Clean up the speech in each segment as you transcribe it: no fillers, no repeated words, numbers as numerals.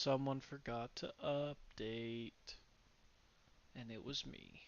Someone forgot to update, and it was me.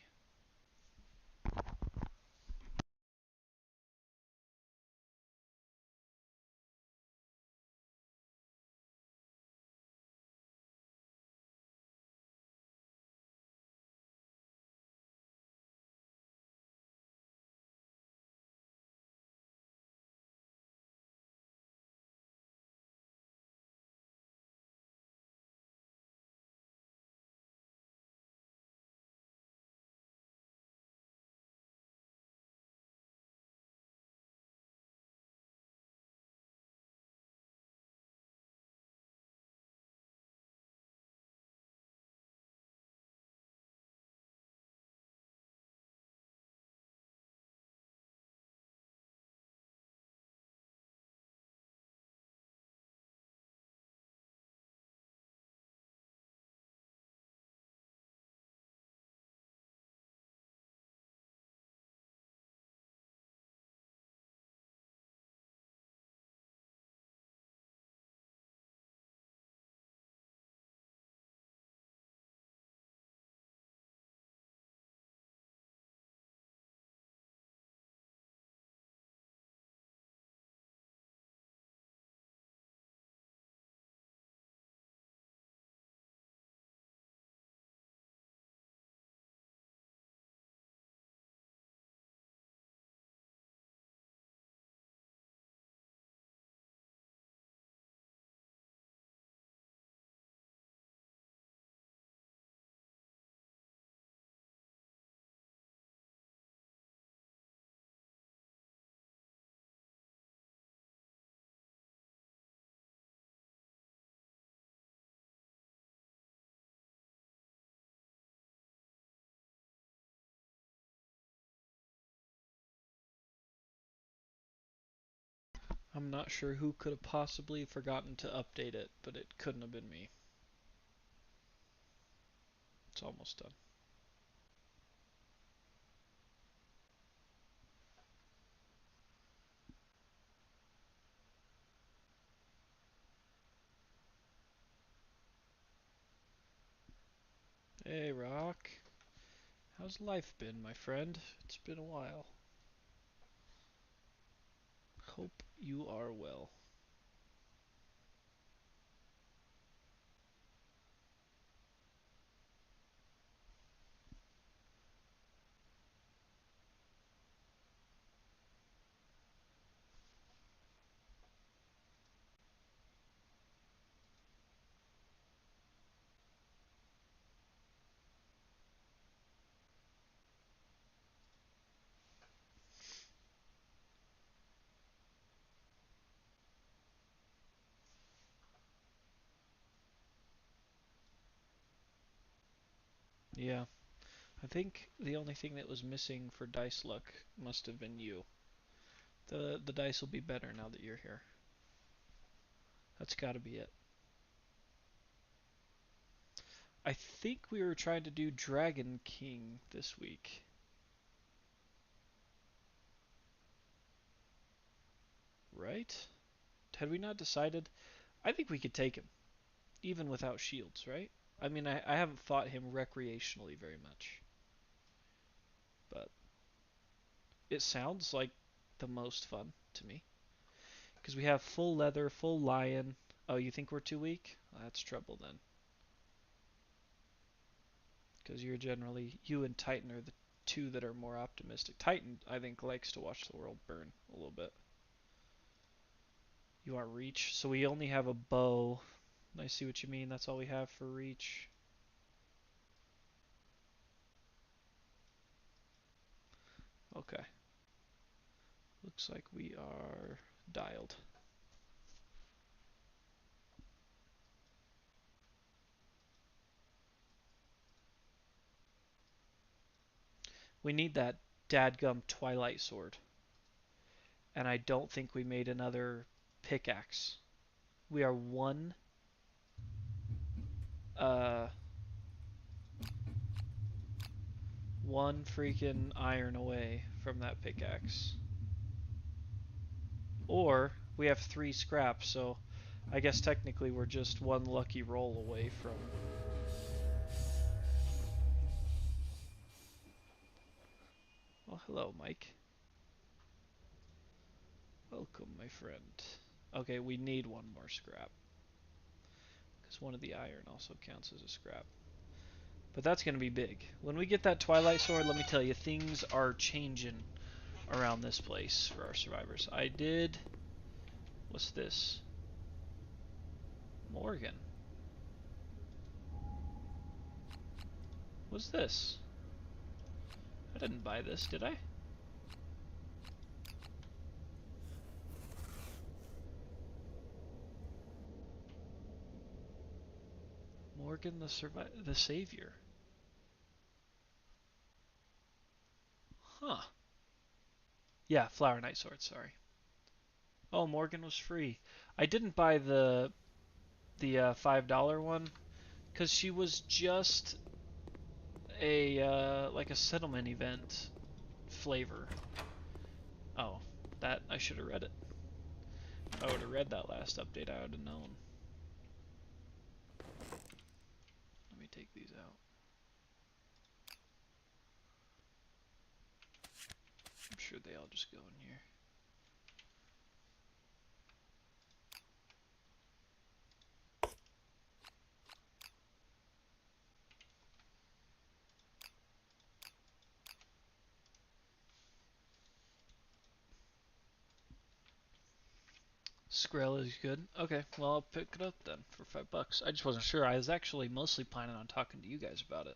I'm not sure who could have possibly forgotten to update it, but it couldn't have been me. It's almost done. Hey, Rock. How's life been, my friend? It's been a while. Hope you are well. Yeah, I think the only thing that was missing for dice luck must have been you. The dice will be better now that you're here. That's got to be it. I think we were trying to do Dragon King this week, right? Had we not decided? I think we could take him, even without shields, right? I mean, I haven't fought him recreationally very much, but it sounds like the most fun to me. Because we have full leather, full lion. Oh, you think we're too weak? Well, that's trouble then. Because you're generally, you and Titan are the two that are more optimistic. Titan, I think, likes to watch the world burn a little bit. You want reach? So we only have a bow. I see what you mean. That's all we have for reach. Okay. Looks like we are dialed. We need that dadgum Twilight Sword. And I don't think we made another pickaxe. We are uh one freaking iron away from that pickaxe. Or we have 3 scraps, so I guess technically we're just one lucky roll away from... Well, hello, Mike. Welcome, my friend. Okay, we need one more scrap. Because one of the iron also counts as a scrap. But that's going to be big. When we get that Twilight Sword, let me tell you, things are changing around this place for our survivors. I did... What's this? Morgan. What's this? I didn't buy this, did I? Morgan the Savior. Huh. Yeah, Flower Knight Sword, sorry. Oh, Morgan was free. I didn't buy the $5 one because she was just a like a settlement event flavor. Oh, that I should have read it. If I would have read that last update, I would have known. Let me take these out. I'm sure they all just go in here. Skrill is good. Okay, well I'll pick it up then for $5. I just wasn't sure. I was actually mostly planning on talking to you guys about it.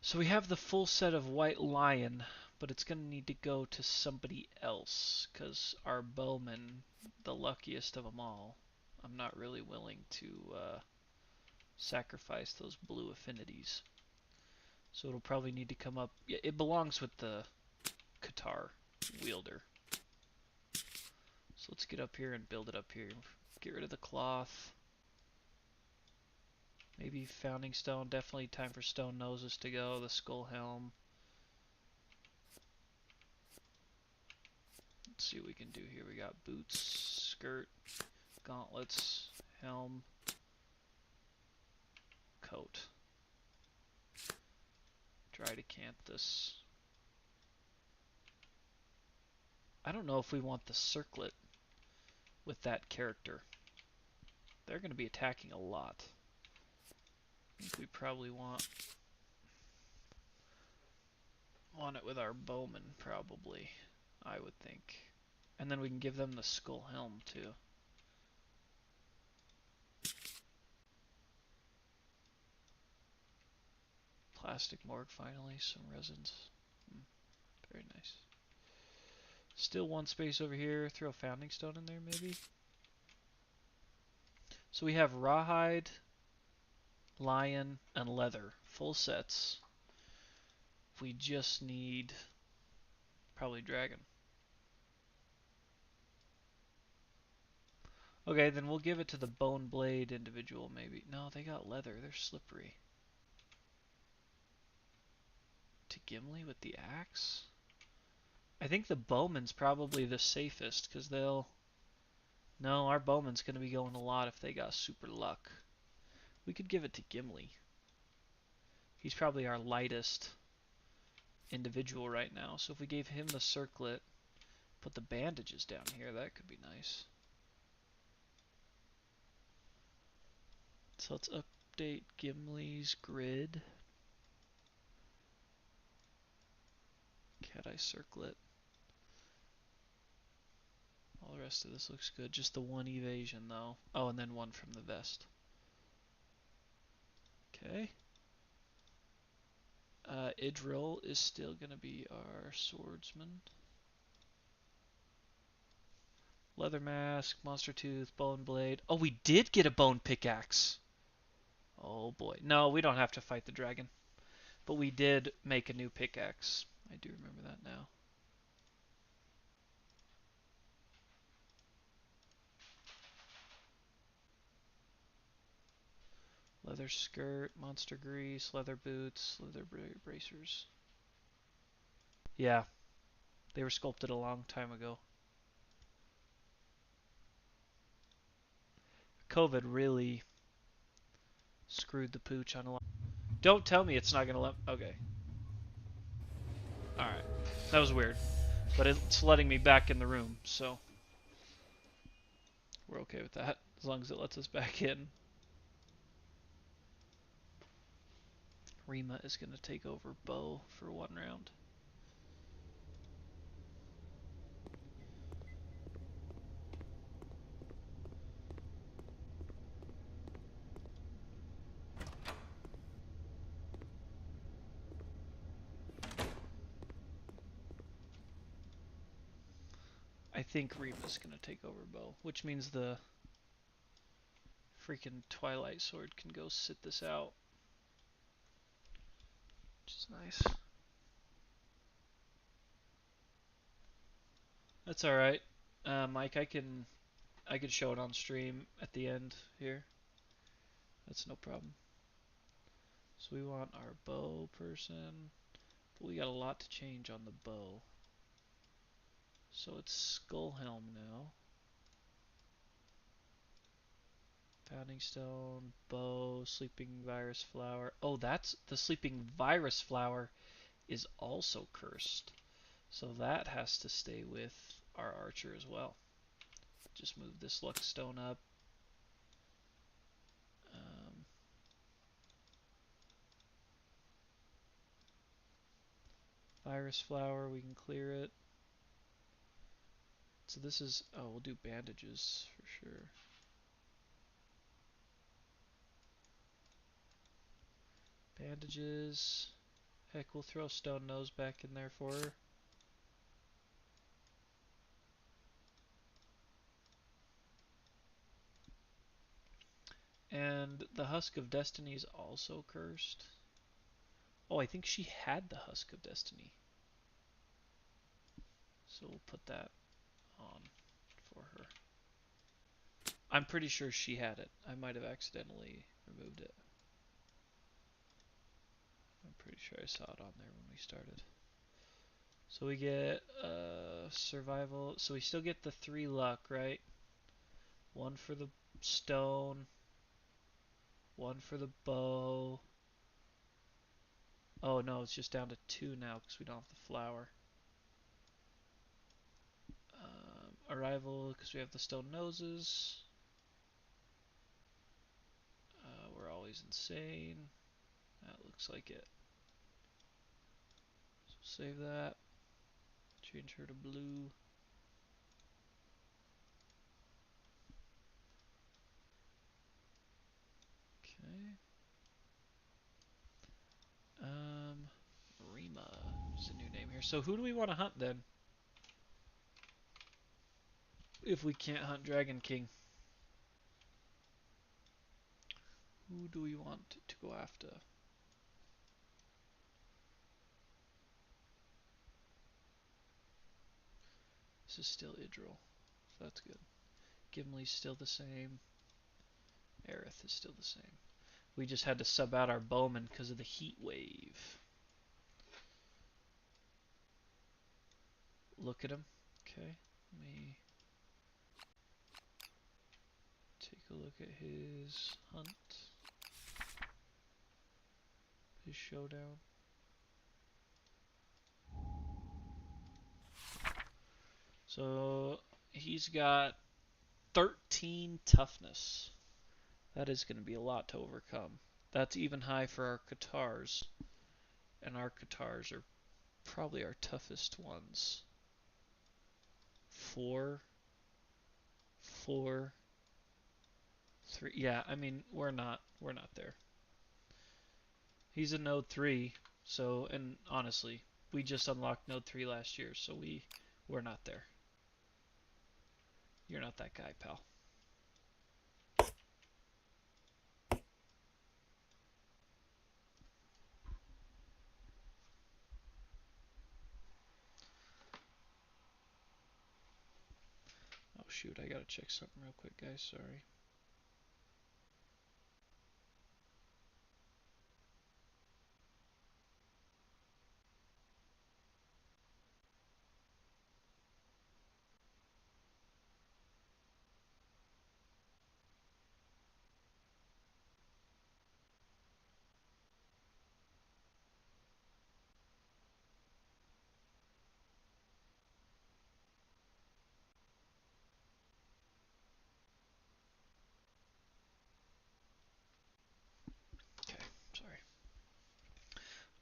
So we have the full set of White Lion, but it's going to need to go to somebody else, because our bowman, the luckiest of them all, I'm not really willing to sacrifice those blue affinities. So it'll probably need to come up. Yeah, it belongs with the Qatar wielder. So let's get up here and build it up here. Get rid of the cloth. Maybe founding stone. Definitely time for stone noses to go. The skull helm. Let's see what we can do here. We got boots, skirt, gauntlets, helm, coat. Drydacanthus. I don't know if we want the circlet with that character. They're going to be attacking a lot. I think we probably want it with our bowman, probably. I would think. And then we can give them the skull helm, too. Plastic morgue, finally. Some resins. Very nice. Still one space over here. Throw a founding stone in there, maybe? So we have rawhide, lion, and leather. Full sets. We just need probably dragon. Okay, then we'll give it to the bone blade individual, maybe. No, they got leather. They're slippery. To Gimli with the axe? I think the bowman's probably the safest, because they'll... No, our bowman's going to be going a lot if they got super luck. We could give it to Gimli. He's probably our lightest individual right now. So if we gave him the circlet, put the bandages down here, that could be nice. So let's update Gimli's grid. Cat Eye circlet. All the rest of this looks good. Just the one evasion though. Oh, and then one from the vest. Okay. Idril is still going to be our swordsman. Leather mask, monster tooth, bone blade. Oh, we did get a bone pickaxe. Oh boy. No, we don't have to fight the dragon. But we did make a new pickaxe. I do remember that now. Leather skirt, monster grease, leather boots, leather bracers. Yeah, they were sculpted a long time ago. COVID really screwed the pooch on a lot. Don't tell me it's not gonna let. Okay. All right. That was weird, but it's letting me back in the room, so we're okay with that as long as it lets us back in. Rima is gonna take over Bo for one round. I think Rima's gonna take over Bo, which means the freaking Twilight Sword can go sit this out, which is nice. That's all right, Mike. I can show it on stream at the end here. That's no problem. So we want our bow person, but we got a lot to change on the bow. So it's Skullhelm now. Pounding Stone, bow, Sleeping Virus Flower. Oh, that's the Sleeping Virus Flower is also cursed. So that has to stay with our archer as well. Just move this Luck Stone up. Virus Flower, we can clear it. So this is, oh, we'll do bandages for sure. Bandages. Heck, we'll throw Stone Nose back in there for her. And the Husk of Destiny is also cursed. Oh, I think she had the Husk of Destiny. So we'll put that on for her. I'm pretty sure she had it. I might have accidentally removed it. I'm pretty sure I saw it on there when we started. So we get survival. So we still get the 3 luck, right? 1 for the stone. 1 for the bow. Oh no, it's just down to 2 now because we don't have the flower. Arrival because we have the stone noses. We're always insane. That looks like it. So save that. Change her to blue. Okay. Rima is a new name here. So who do we want to hunt then? If we can't hunt Dragon King. Who do we want to go after? This is still Idril. So that's good. Gimli's still the same. Aerith is still the same. We just had to sub out our bowman because of the heat wave. Look at him. Okay. Let me take a look at his hunt. His showdown. So he's got 13 toughness. That is going to be a lot to overcome. That's even high for our Katars. And our Katars are probably our toughest ones. 4, 4, 3. Yeah, I mean, we're not there. He's a Node 3, so, and honestly, we just unlocked Node 3 last year, so we're not there. You're not that guy, pal. Oh shoot, I gotta check something real quick, guys, sorry.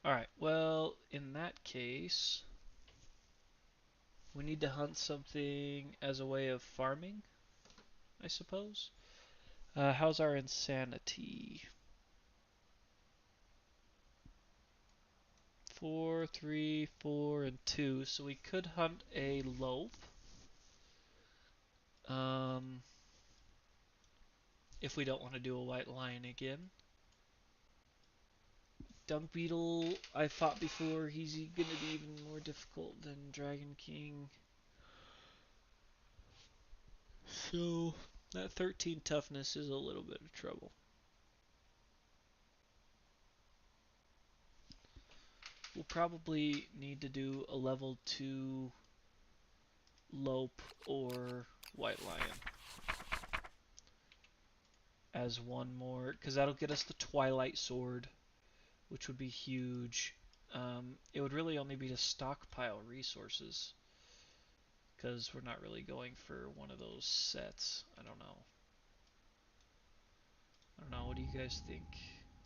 Alright, well, in that case, we need to hunt something as a way of farming, I suppose. How's our insanity? 4, 3, 4, and 2. So we could hunt a lope. Um, if we don't want to do a white lion again. Dung Beetle, I fought before. He's gonna be even more difficult than Dragon King. So that 13 toughness is a little bit of trouble. We'll probably need to do a level 2 Lope or White Lion as one more, because that'll get us the Twilight Sword, which would be huge. It would really only be to stockpile resources, because we're not really going for one of those sets. I don't know. What do you guys think?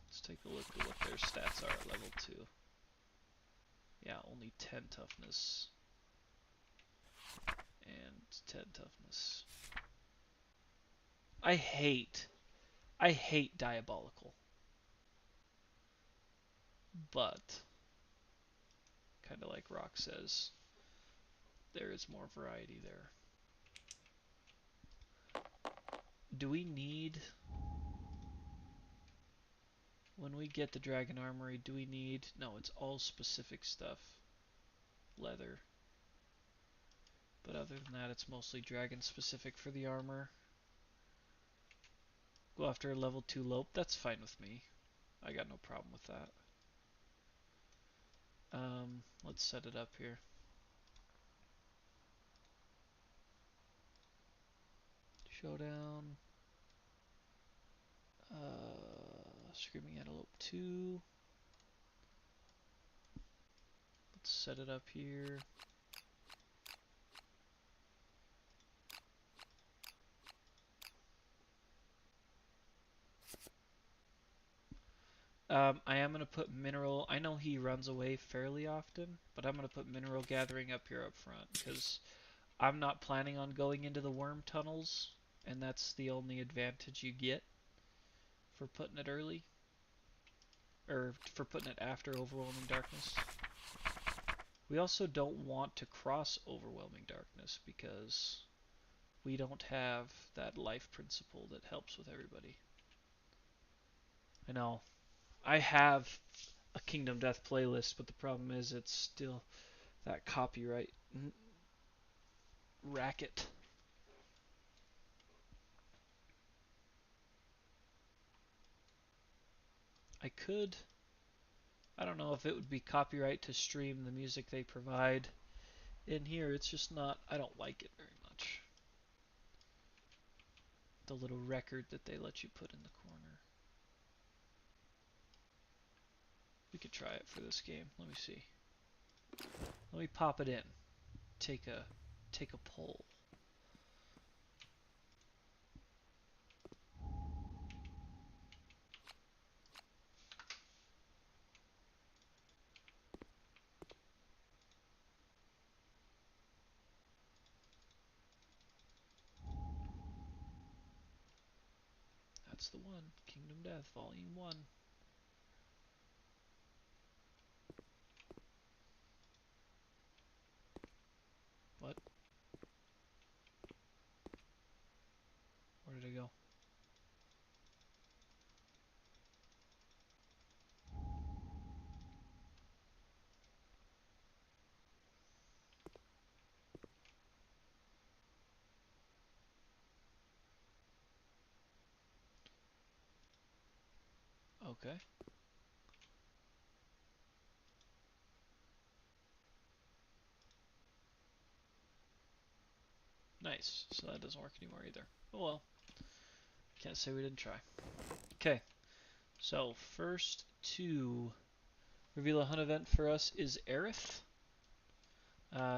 Let's take a look at what their stats are at level 2. Yeah, only 10 toughness. And 10 toughness. I hate Diabolical. But, kind of like Rock says, there is more variety there. Do we need, when we get the Dragon Armory, do we need, no, it's all specific stuff. Leather. But other than that, it's mostly dragon specific for the armor. Go after a level 2 Lope, that's fine with me. I got no problem with that. Let's set it up here. Showdown. Screaming Antelope 2. Let's set it up here. I am going to put mineral. I know he runs away fairly often, but I'm going to put mineral gathering up here up front because I'm not planning on going into the worm tunnels, and that's the only advantage you get for putting it early, or for putting it after Overwhelming Darkness. We also don't want to cross Overwhelming Darkness because we don't have that life principle that helps with everybody. I know. I have a Kingdom Death playlist, but the problem is it's still that copyright racket. I don't know if it would be copyright to stream the music they provide. In here, it's just not, I don't like it very much. The little record that they let you put in the corner. We could try it for this game. Let me see. Let me pop it in. Take a poll. That's the one. Kingdom Death, Volume 1. What? Where did it go? Okay. Nice. So that doesn't work anymore either. Oh well. Can't say we didn't try. Okay. So first to reveal a hunt event for us is Aerith.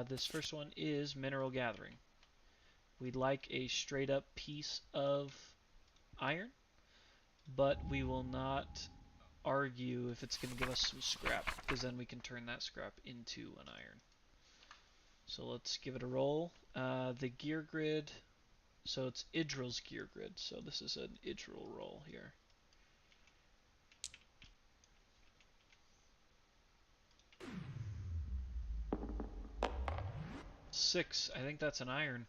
This first one is Mineral Gathering. We'd like a straight up piece of iron, but we will not argue if it's going to give us some scrap, because then we can turn that scrap into an iron. So let's give it a roll. The gear grid, so it's Idril's gear grid, so this is an Idril roll here. 6, I think that's an iron.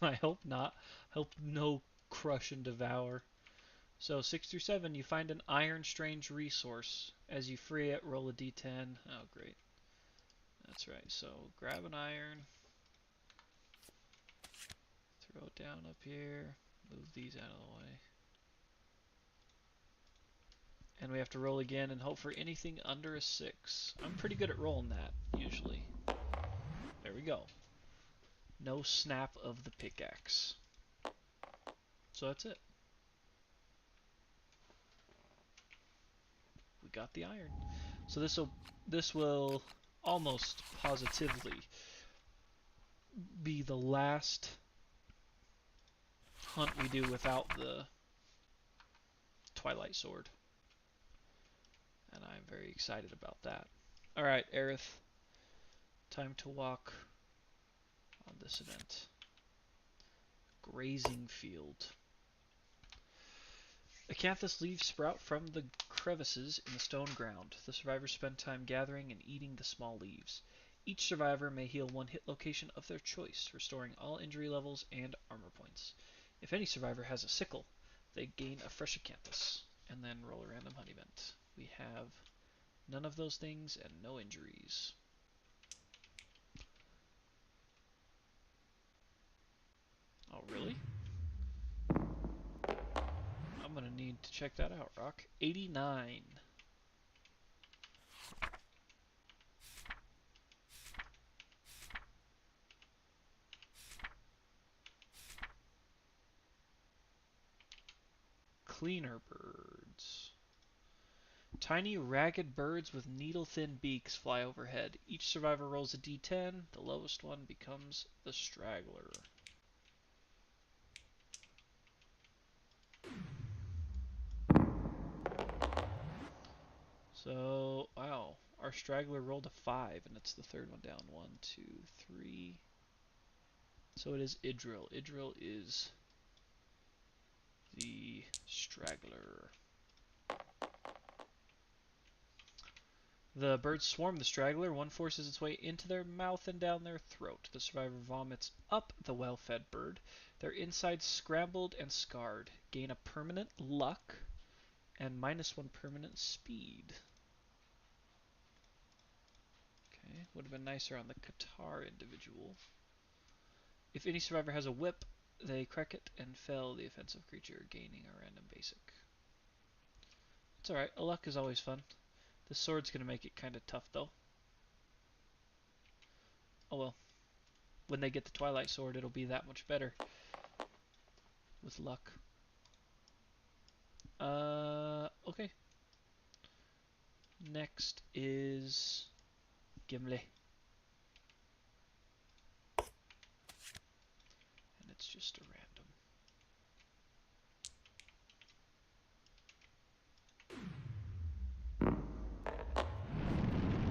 I hope not. Hope no crush and devour. So 6 through 7, you find an iron strange resource. As you free it, roll a d10. Oh, great. That's right. So grab an iron, throw it down up here, move these out of the way. And we have to roll again and hope for anything under a 6. I'm pretty good at rolling that, usually. There we go. No snap of the pickaxe. So that's it. We got the iron. So this will almost positively be the last hunt we do without the Twilight Sword. And I'm very excited about that. Alright, Aerith. Time to walk on this event. Grazing field. Acanthus leaves sprout from the crevices in the stone ground. The survivors spend time gathering and eating the small leaves. Each survivor may heal one hit location of their choice, restoring all injury levels and armor points. If any survivor has a sickle, they gain a fresh acanthus, and then roll a random hunt event. We have none of those things and no injuries. Oh, really? I'm gonna need to check that out, Rock. 89. Cleaner birds. Tiny, ragged birds with needle-thin beaks fly overhead. Each survivor rolls a d10. The lowest one becomes the straggler. So, wow. Our straggler rolled a 5, and it's the third one down. 1, 2, 3. So it is Idril. Idril is the straggler. The birds swarm the straggler. One forces its way into their mouth and down their throat. The survivor vomits up the well-fed bird. Their insides scrambled and scarred. Gain a permanent luck and -1 permanent speed. Okay, would have been nicer on the Qatar individual. If any survivor has a whip, they crack it and fell the offensive creature, gaining a random basic. It's alright, a luck is always fun. This sword's gonna make it kinda tough though. Oh well. When they get the Twilight Sword, it'll be that much better. With luck. Okay. Next is Gimli. And it's just a random.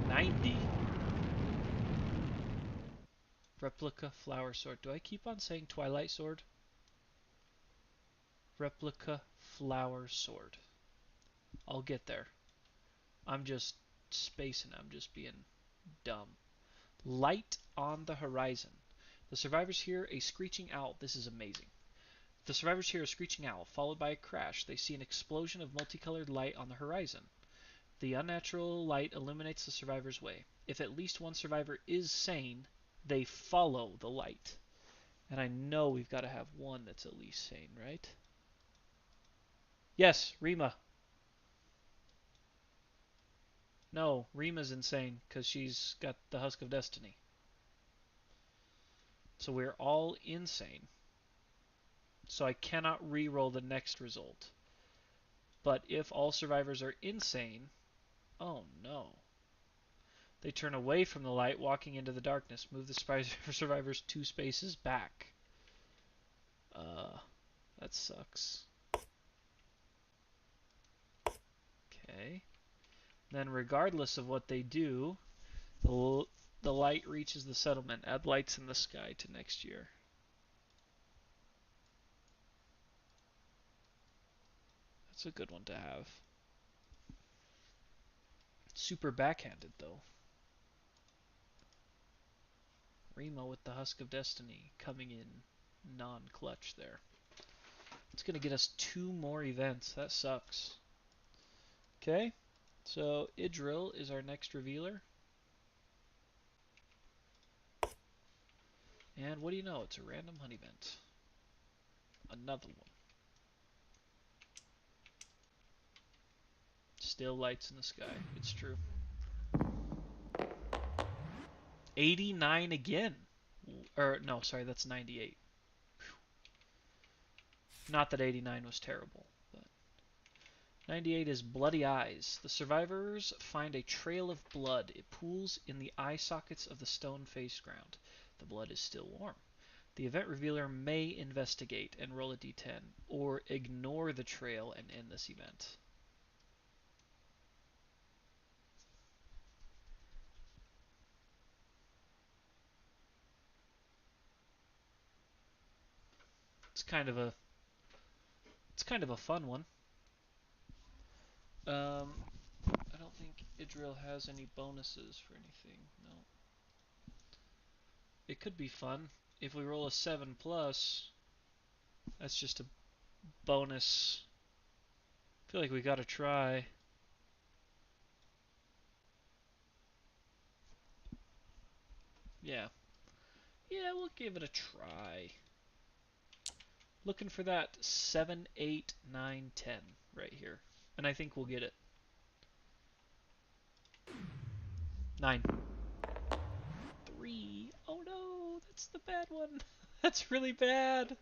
90. Replica Flower Sword. Do I keep on saying Twilight Sword? Replica Flower Sword. I'll get there. I'm just spacing. I'm just being dumb. Light on the horizon. The survivors hear a screeching owl. This is amazing. The survivors hear a screeching owl, followed by a crash. They see an explosion of multicolored light on the horizon. The unnatural light illuminates the survivor's way. If at least one survivor is sane, they follow the light. And I know we've got to have one that's at least sane, right? Yes, Rima. No, Rima's insane because she's got the Husk of Destiny. So we're all insane. So I cannot re-roll the next result. But if all survivors are insane, oh no. They turn away from the light, walking into the darkness. Move the survivors 2 spaces back. Uh, that sucks. Okay. Then regardless of what they do, the light reaches the settlement. Add lights in the sky to next year. That's a good one to have. Super backhanded, though. Remo with the Husk of Destiny coming in non-clutch there. It's going to get us 2 more events. That sucks. Okay, so Idril is our next revealer. And what do you know? It's a random hunt event. Another one. Still lights in the sky. It's true. 89 again. Or, no, sorry, that's 98. Not that 89 was terrible, but 98 is Bloody Eyes. The survivors find a trail of blood. It pools in the eye sockets of the stone face ground. The blood is still warm. The event revealer may investigate and roll a d10, or ignore the trail and end this event. It's kind of a fun one. I don't think Idril has any bonuses for anything. No. It could be fun. If we roll a 7 plus, that's just a bonus. I feel like we gotta try. Yeah. Yeah, we'll give it a try. Looking for that 7, 8, 9, 10 right here. And I think we'll get it. 9. 3. Oh no, that's the bad one. That's really bad.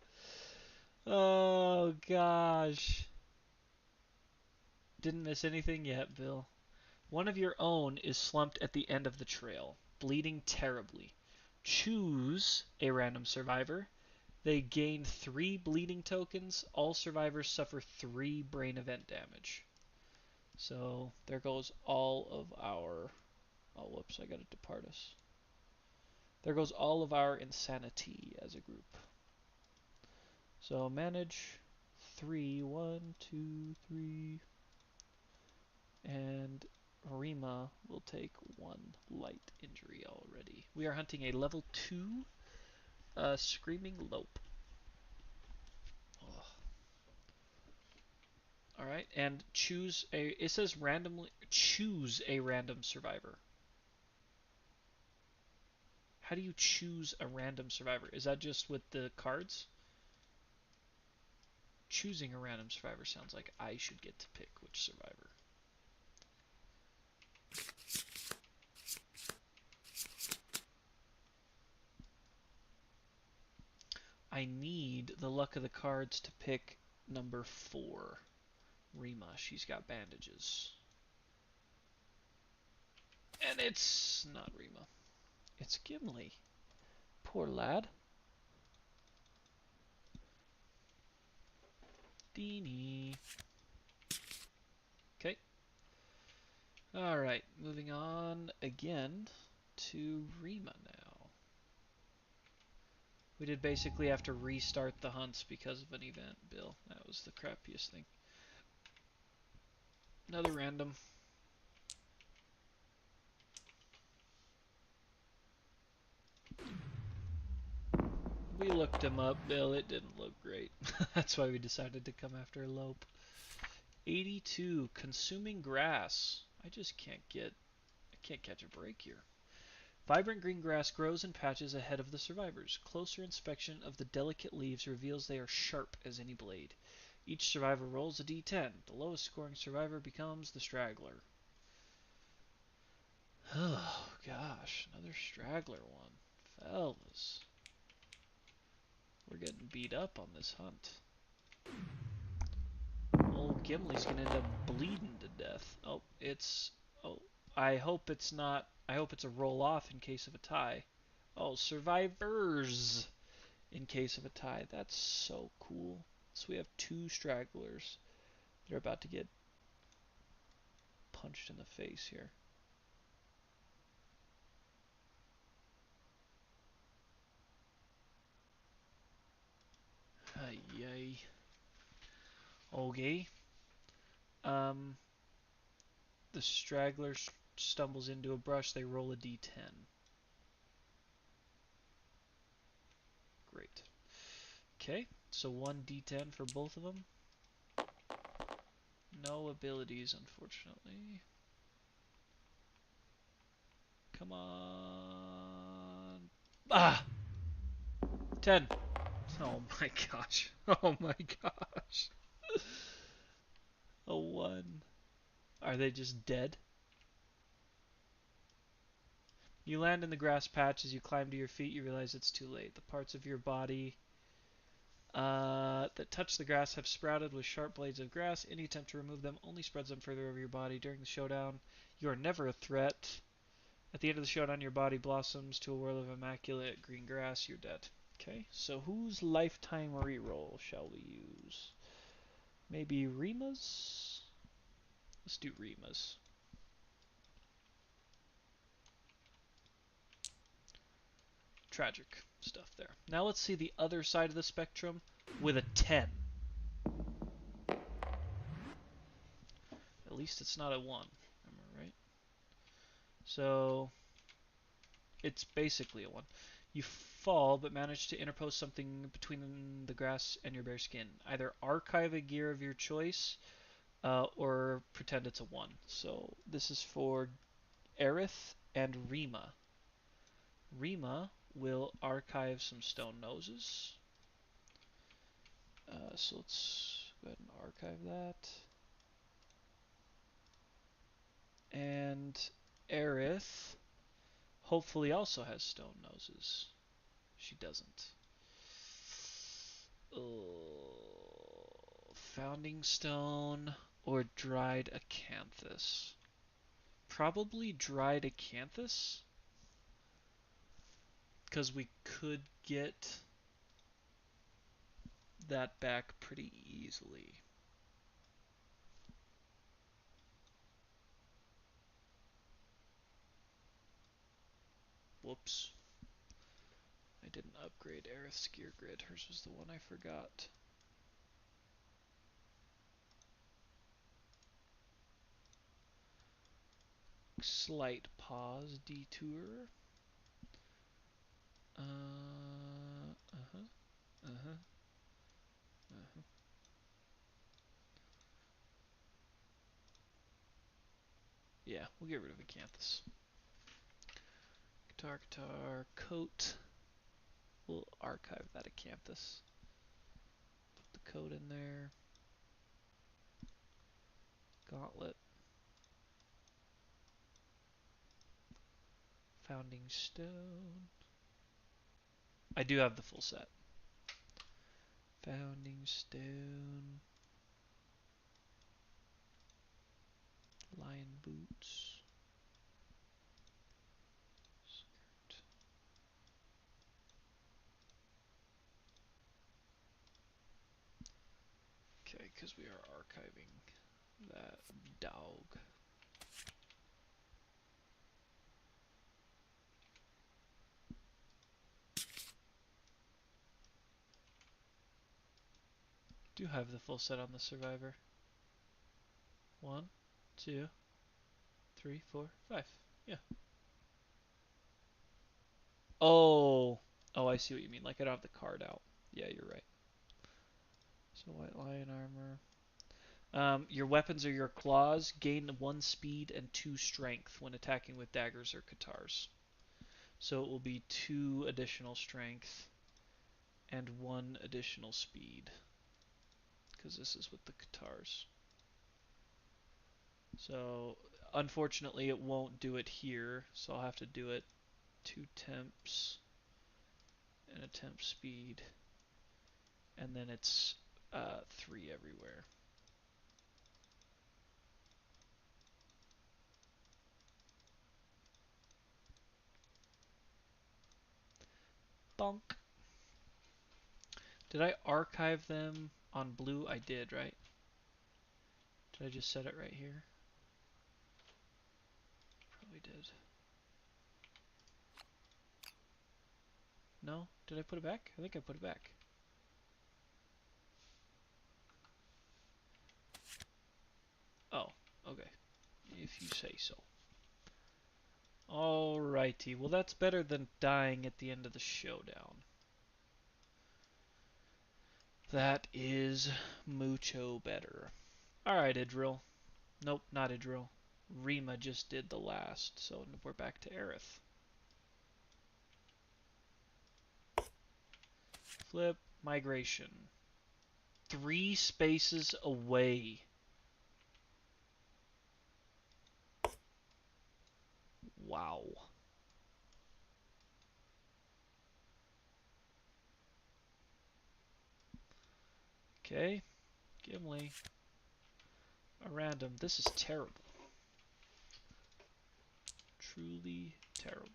Oh gosh. Didn't miss anything yet, Bill. One of your own is slumped at the end of the trail, bleeding terribly. Choose a random survivor. They gain 3 bleeding tokens. All survivors suffer 3 brain event damage. So there goes all of our... Oh, whoops, I gotta depart us. There goes all of our insanity as a group. So manage 3, 1, 2, 3. And Rima will take 1 light injury already. We are hunting a level 2 Screaming Lope. Ugh. Alright, and choose a... It says randomly... Choose a random survivor. How do you choose a random survivor? Is that just with the cards? Choosing a random survivor sounds like I should get to pick which survivor. I need the luck of the cards to pick number 4. Rima, she's got bandages. And it's not Rima. It's Gimli. Poor lad. Deanie. Okay. Alright, moving on again to Rima now. We did basically have to restart the hunts because of an event, Bill. That was the crappiest thing. Another random. We looked him up, Bill. It didn't look great. That's why we decided to come after Lope. 82, Consuming Grass. I just can't catch a break here. Vibrant green grass grows in patches ahead of the survivors. Closer inspection of the delicate leaves reveals they are sharp as any blade. Each survivor rolls a d10. The lowest scoring survivor becomes the straggler. Oh, gosh. Another straggler one. Fellas. We're getting beat up on this hunt. Old Gimli's gonna end up bleeding to death. Oh, it's... Oh, I hope it's not... I hope it's a roll-off in case of a tie. Oh, survivors! in case of a tie. That's so cool. So we have two stragglers that are about to get punched in the face here. Yay. Okay. Um, the straggler stumbles into a brush. They roll a d10. Great. Okay, so 1d10 for both of them. No abilities, unfortunately. Come on. Ah! 10. Oh my gosh. Oh my gosh. A 1. Are they just dead? You land in the grass patch. As you climb to your feet, you realize it's too late. The parts of your body that touch the grass have sprouted with sharp blades of grass. Any attempt to remove them only spreads them further over your body. During the showdown, you are never a threat. At the end of the showdown, your body blossoms to a world of immaculate green grass. You're dead. Okay, so whose lifetime reroll shall we use? Maybe Rima's? Let's do Rima's. Tragic stuff there. Now let's see the other side of the spectrum with a 10. At least it's not a 1. Am I right? So it's basically a 1. You fall, but manage to interpose something between the grass and your bare skin. Either archive a gear of your choice, or pretend it's a 1. So this is for Aerith and Rima. Rima will archive some stone noses. So let's go ahead and archive that. And Aerith hopefully also has stone noses. She doesn't. Founding stone or dried acanthus? Probably dried acanthus, because we could get that back pretty easily. Whoops. I didn't upgrade Aerith's gear grid. Hers was the one I forgot. Slight pause, detour. Uh-huh, uh-huh, uh-huh. Yeah, we'll get rid of Acanthus. Guitar, coat. We'll archive that Acanthus. Put the coat in there. Gauntlet. Founding stone. I do have the full set. Founding stone. Lion boots. Skirt. Okay, because we are archiving that dog. Do have the full set on the survivor. 1, 2, 3, 4, 5. Yeah. Oh. Oh, I see what you mean. Like I don't have the card out. Yeah, you're right. So white lion armor. Your weapons are your claws. Gain 1 speed and 2 strength when attacking with daggers or katars. So it will be 2 additional strength and 1 additional speed. Because this is with the katars. So unfortunately it won't do it here. So I'll have to do it 2 temps and a temp speed. And then it's 3 everywhere. Bonk. Did I archive them on blue? I did, right? Did I just set it right here? Probably did. No? Did I put it back? I think I put it back. Oh, okay. If you say so. Alrighty. Well, that's better than dying at the end of the showdown. That is mucho better. Alright, Idril. Nope, not Idril. Rima just did the last, so we're back to Aerith. Flip, migration. 3 spaces away. Wow. Okay, Gimli. A random. This is terrible. Truly terrible.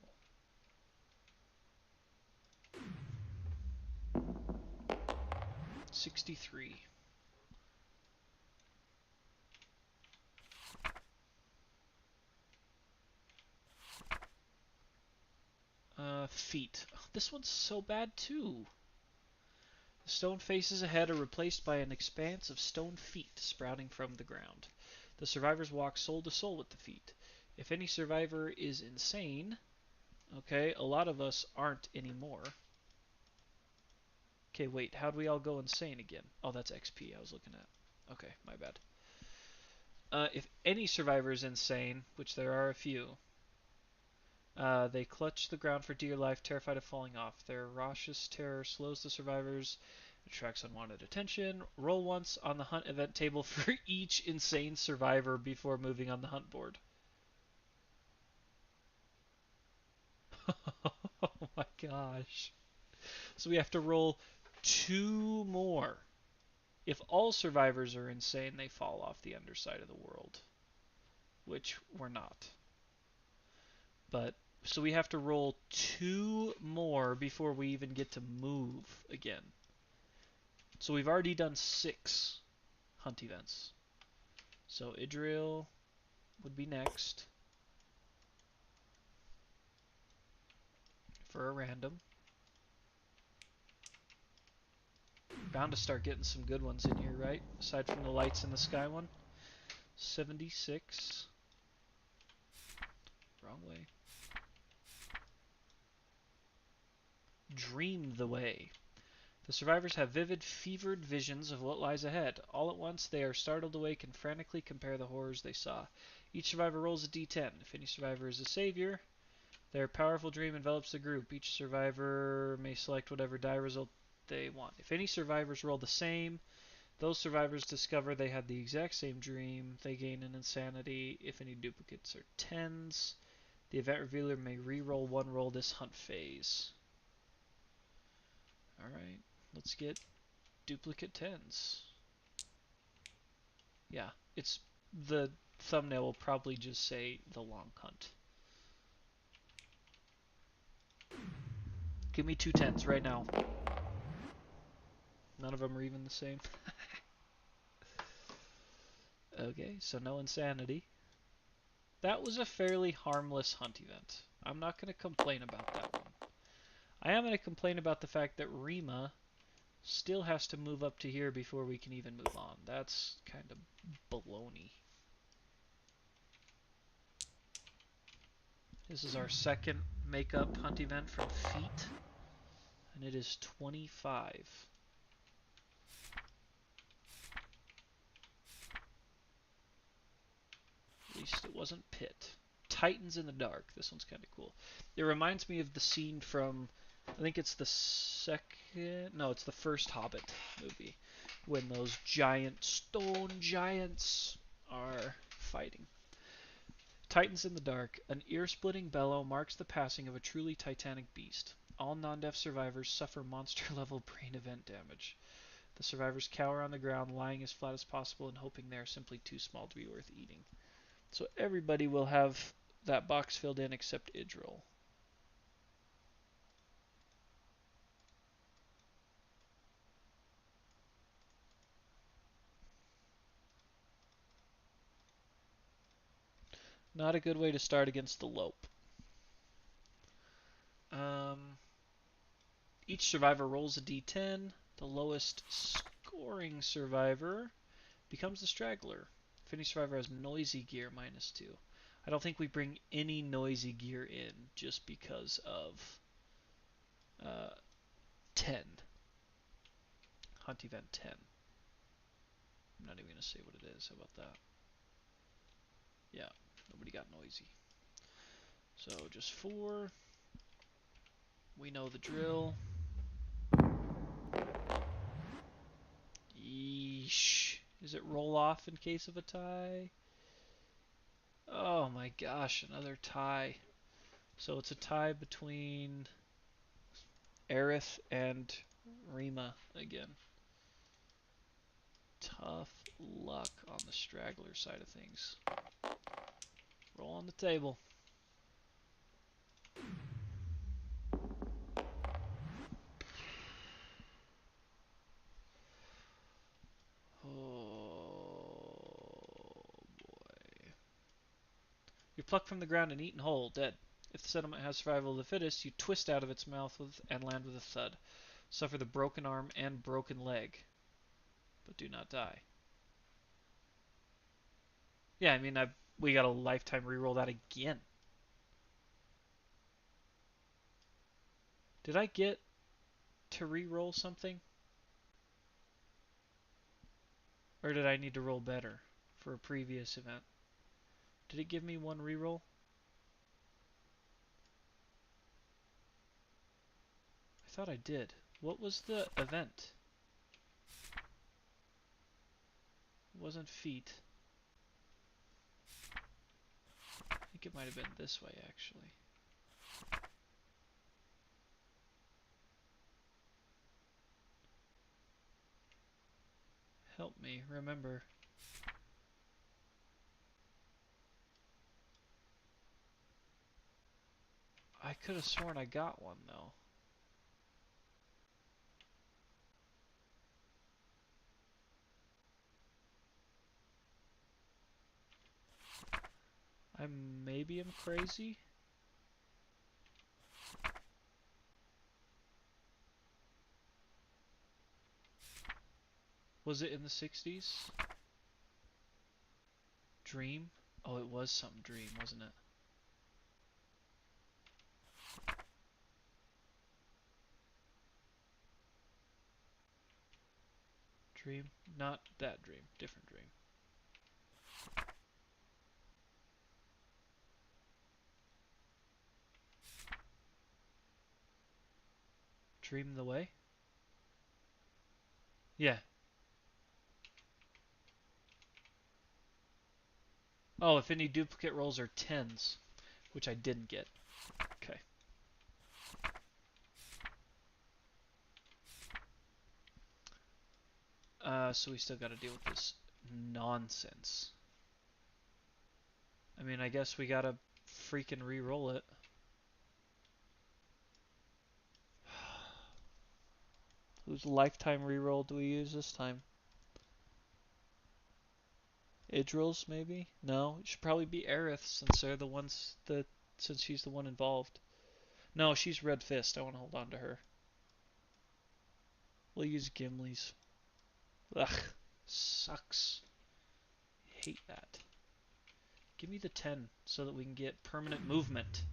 $63. Feet. Oh, this one's so bad too. The stone faces ahead are replaced by an expanse of stone feet sprouting from the ground. The survivors walk soul to soul with the feet. If any survivor is insane, okay, a lot of us aren't anymore. Okay, wait, how do we all go insane again? Oh, that's XP I was looking at. Okay, my bad. If any survivor is insane, which there are a few, they clutch the ground for dear life, terrified of falling off. Their raucous terror slows the survivors, attracts unwanted attention. Roll once on the hunt event table for each insane survivor before moving on the hunt board. Oh my gosh. So we have to roll 2 more. If all survivors are insane, they fall off the underside of the world, which we're not. But so we have to roll 2 more before we even get to move again. So we've already done 6 hunt events. So Idril would be next for a random. Bound to start getting some good ones in here, right? Aside from the lights in the sky one. 76. Wrong way. Dream the way. The survivors have vivid, fevered visions of what lies ahead. All at once, they are startled awake and frantically compare the horrors they saw. Each survivor rolls a d10. If any survivor is a savior, their powerful dream envelops the group. Each survivor may select whatever die result they want. If any survivors roll the same, those survivors discover they had the exact same dream. They gain an insanity. If any duplicates are tens, the event revealer may re-roll 1 roll this hunt phase. Alright, let's get duplicate tens. Yeah, it's the thumbnail will probably just say the long hunt. Give me 2 tens right now. None of them are even the same. Okay, so no insanity. That was a fairly harmless hunt event. I'm not going to complain about that one. I am going to complain about the fact that Rima still has to move up to here before we can even move on. That's kind of baloney. This is our second makeup hunt event from Feet, and it is 25. At least it wasn't Pit. Titans in the Dark. This one's kind of cool. It reminds me of the scene from, I think it's the second, no, it's the first Hobbit movie, when those giant stone giants are fighting. Titans in the Dark. An ear-splitting bellow marks the passing of a truly titanic beast. All non-deaf survivors suffer monster-level brain event damage. The survivors cower on the ground, lying as flat as possible and hoping they are simply too small to be worth eating. So everybody will have that box filled in except Idril. Not a good way to start against the Lope. Each survivor rolls a d10. The lowest scoring survivor becomes the straggler. If any survivor has noisy gear, -2. I don't think we bring any noisy gear in just because of 10. Hunt event 10. I'm not even going to say what it is. How about that? Yeah, nobody got noisy. So just 4. We know the drill. Yeesh. Is it roll off in case of a tie? Oh my gosh, another tie. So it's a tie between Aerith and Rima again. Tough luck on the straggler side of things. Roll on the table. Oh boy. You're plucked from the ground and eaten whole, dead. If the settlement has survival of the fittest, you twist out of its mouth and land with a thud. Suffer the broken arm and broken leg, but do not die. Yeah, I mean, we got a lifetime reroll that again. Did I get to reroll something? Or did I need to roll better for a previous event? Did it give me one reroll? I thought I did. What was the event? It wasn't feet. I think it might have been this way, actually. Help me remember. I could have sworn I got one, though. Maybe I'm crazy? Was it in the 60s? Dream? Oh, it was some dream, wasn't it? Dream? Not that dream. Different dream. Dream the way? Yeah. Oh, if any duplicate rolls are 10s, which I didn't get. Okay. So we still got to deal with this nonsense. I mean, I guess we gotta freaking re-roll it. Whose lifetime reroll do we use this time? Idril's maybe? No, it should probably be Aerith since they're the ones since she's the one involved. No, she's Red Fist. I want to hold on to her. We'll use Gimli's. Ugh, sucks. Hate that. Give me the 10 so that we can get permanent movement.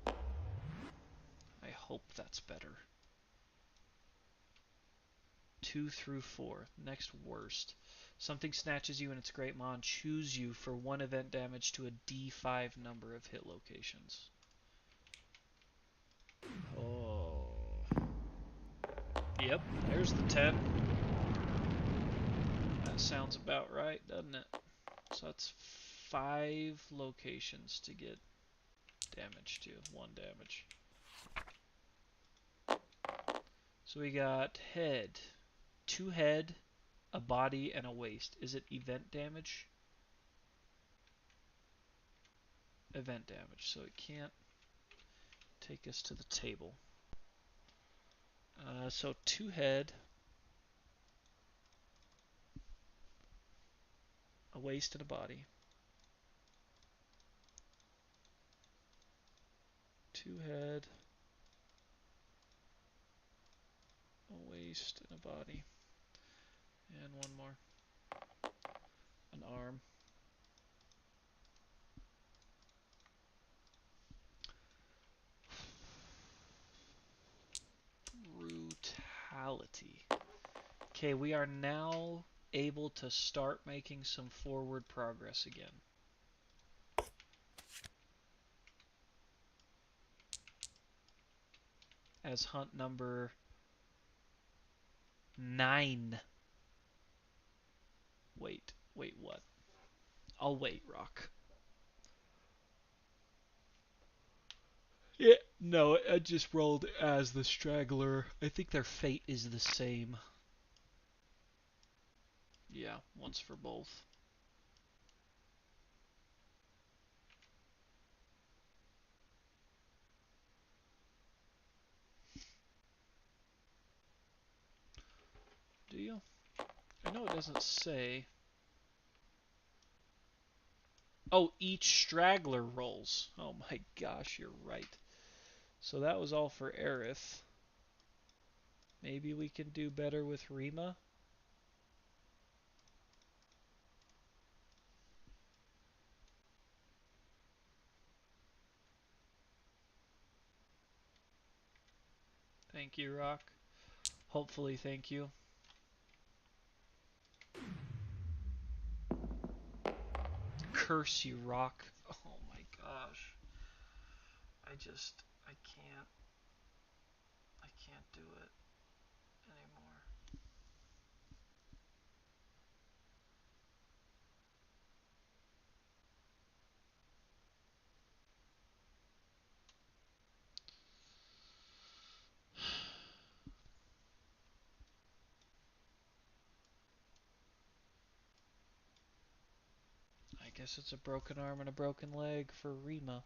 I hope that's better. 2 through 4. Next worst. Something snatches you in its Great Maw and chews you for 1 event damage to a D5 number of hit locations. Oh. Yep, there's the 10. That sounds about right, doesn't it? So that's 5 locations to get damage to. 1 damage. So we got head. 2 head, a body, and a waist. Is it event damage? Event damage, so it can't take us to the table. So 2 head, a waist, and a body. 2 head, a waist, and a body. And one more. An arm. Brutality. Okay, we are now able to start making some forward progress again. As hunt number 9. Wait, what? I'll wait, Rock. Yeah, no, I just rolled as the straggler. I think their fate is the same. Yeah, once for both. Do you? I know it doesn't say. Oh, each straggler rolls. Oh my gosh, you're right. So that was all for Aerith. Maybe we can do better with Rima. Thank you, Rock. Hopefully, thank you. Curse you, Rock. Oh my gosh. I can't do it anymore. I guess it's a broken arm and a broken leg for Rima.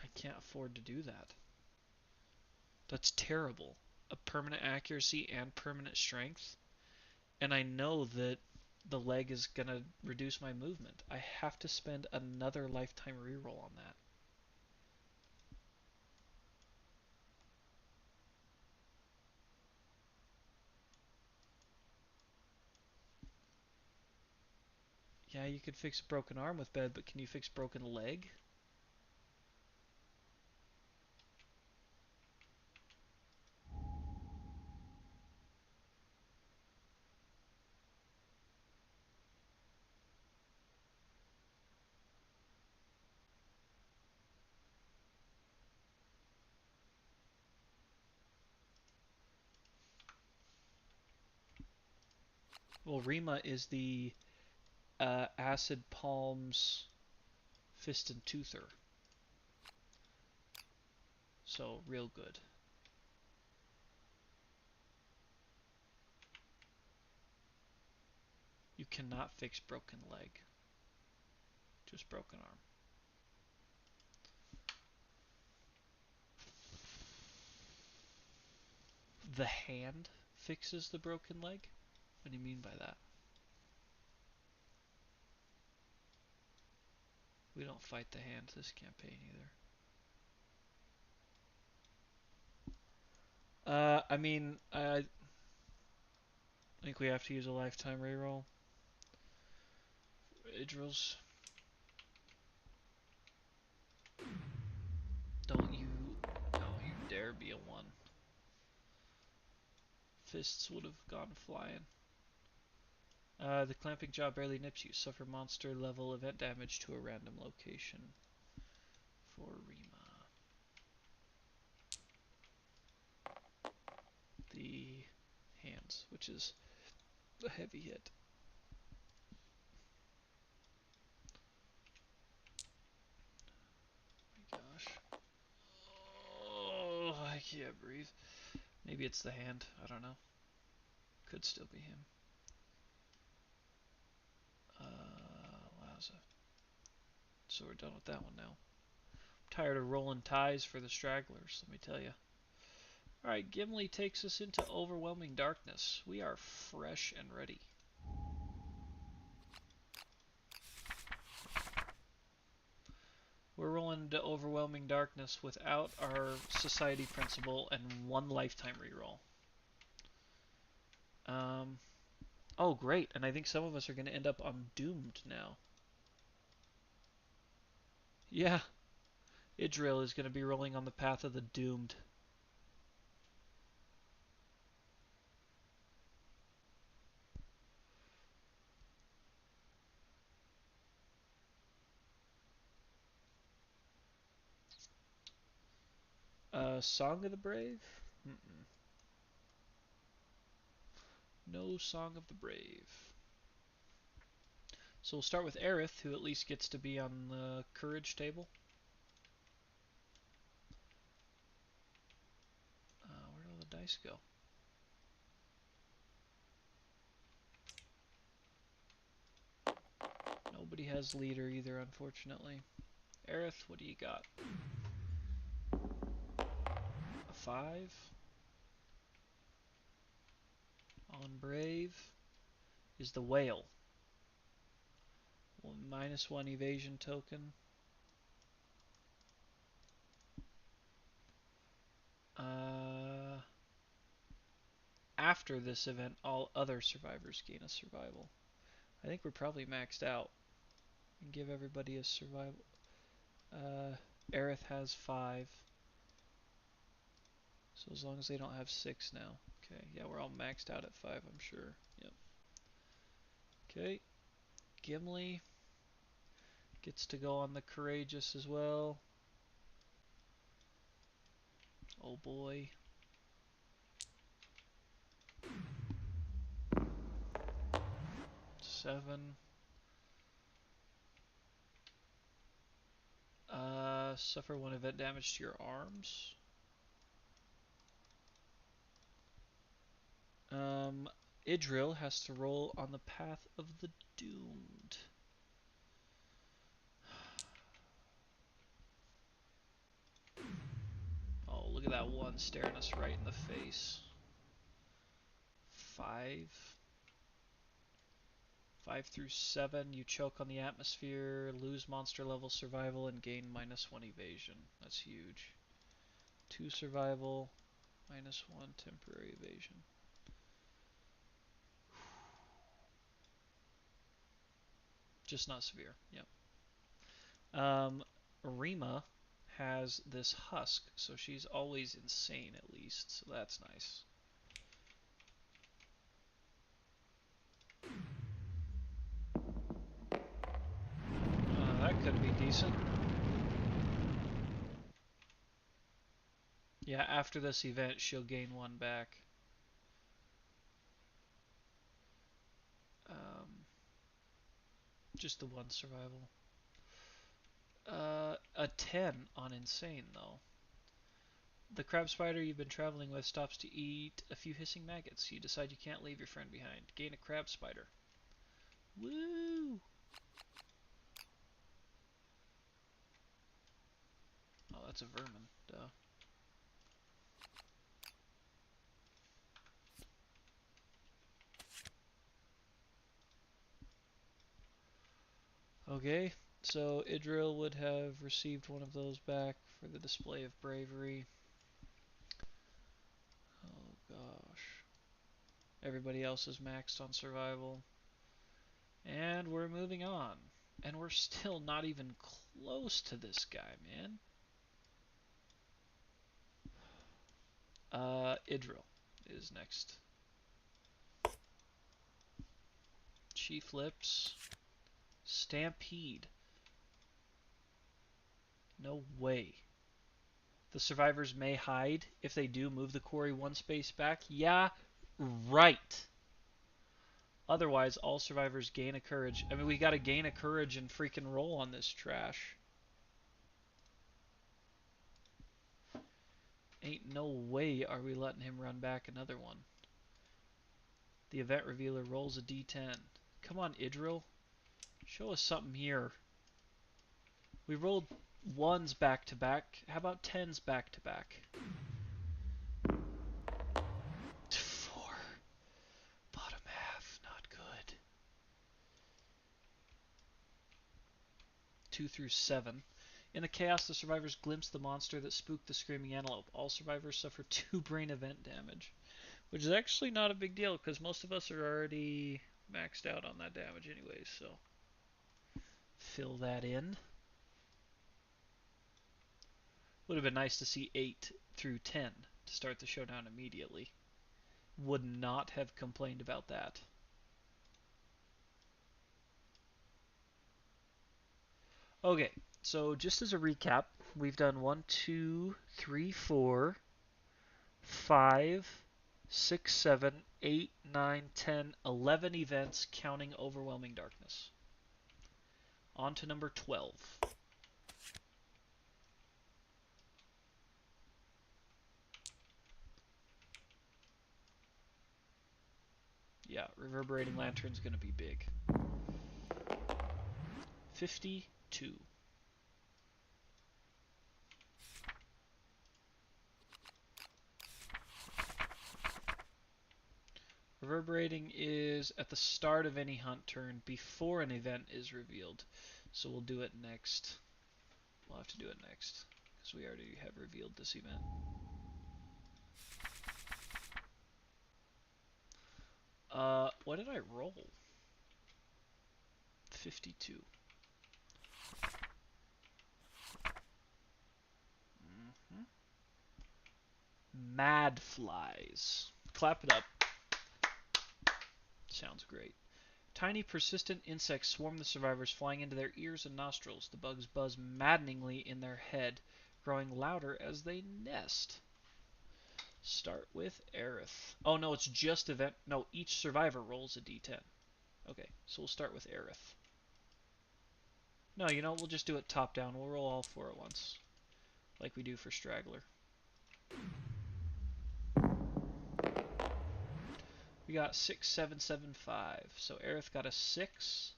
I can't afford to do that. That's terrible. A permanent accuracy and permanent strength. And I know that the leg is going to reduce my movement. I have to spend another lifetime reroll on that. Yeah, you could fix a broken arm with bed, but can you fix broken leg? Well, Rima is the Acid Palms Fist and Toother. So, real good. You cannot fix broken leg. Just broken arm. The hand fixes the broken leg? What do you mean by that? We don't fight the hand this campaign either. I mean, I think we have to use a lifetime reroll. Idrils. Don't you dare be a 1. Fists would have gone flying. The clamping jaw barely nips you. Suffer monster level event damage to a random location. For Rima. The hands, which is a heavy hit. Oh my gosh. Oh, I can't breathe. Maybe it's the hand. I don't know. Could still be him. Wowza. So we're done with that one now. Tired of rolling ties for the stragglers, let me tell you. Alright, Gimli takes us into overwhelming darkness. We are fresh and ready. We're rolling into overwhelming darkness without our society principle and 1 lifetime reroll. Oh, great. And I think some of us are going to end up on Doomed now. Yeah. Idril is going to be rolling on the path of the Doomed. Song of the Brave? Mm-mm. No Song of the Brave. So we'll start with Aerith, who at least gets to be on the courage table. Where did all the dice go? Nobody has leader either, unfortunately. Aerith, what do you got? A 5. On Brave is the Whale. -1 evasion token. After this event, all other survivors gain a survival. I think we're probably maxed out. And give everybody a survival. Aerith has 5. So as long as they don't have 6 now. Okay, yeah, we're all maxed out at 5, I'm sure. Yep. Okay. Gimli gets to go on the courageous as well. Oh boy. 7. Suffer 1 event damage to your arms. Idril has to roll on the path of the doomed. Oh, look at that 1 staring us right in the face. 5. 5 through 7, you choke on the atmosphere, lose monster level survival, and gain -1 evasion. That's huge. 2 survival, -1 temporary evasion. Just not severe, yep. Rima has this husk, so she's always insane at least, so that's nice. That could be decent. Yeah, after this event, she'll gain 1 back. Just the 1 survival. A 10 on insane, though. The crab spider you've been traveling with stops to eat a few hissing maggots. You decide you can't leave your friend behind. Gain a crab spider. Woo! Oh, that's a vermin. Duh. Okay, so Idril would have received 1 of those back for the display of bravery. Oh gosh. Everybody else is maxed on survival. And we're moving on. And we're still not even close to this guy, man. Idril is next. Chief Lips. Stampede. No way. The survivors may hide. If they do, move the quarry 1 space back. Yeah, right. Otherwise, all survivors gain a courage. I mean, we gotta gain a courage and freaking roll on this trash. Ain't no way are we letting him run back another one. The event revealer rolls a d10. Come on, Idril. Show us something here. We rolled ones back to back. How about tens back to back? 4. Bottom half, not good. 2 through 7. In the chaos, the survivors glimpse the monster that spooked the screaming antelope. All survivors suffer 2 brain event damage, which is actually not a big deal because most of us are already maxed out on that damage anyways, so fill that in. Would have been nice to see 8 through 10 to start the showdown immediately. Would not have complained about that. Okay, so just as a recap, we've done 1, 2, 3, 4, 5, 6, 7, 8, 9, 10, 11 events counting Overwhelming Darkness. On to number 12. Yeah, Reverberating Lantern's going to be big. 52. Reverberating is at the start of any hunt turn before an event is revealed. So we'll do it next. We'll have to do it next because we already have revealed this event. What did I roll? 52. Mm-hmm. Mad flies. Clap it up. Sounds great. Tiny, persistent insects swarm the survivors, flying into their ears and nostrils. The bugs buzz maddeningly in their head, growing louder as they nest. Start with Aerith. Oh no, it's just event. No, each survivor rolls a d10. Okay, so we'll start with Aerith. No, you know, we'll just do it top down. We'll roll all 4 at once, like we do for Straggler. We got 6, 7, 7, 5. So Aerith got a 6.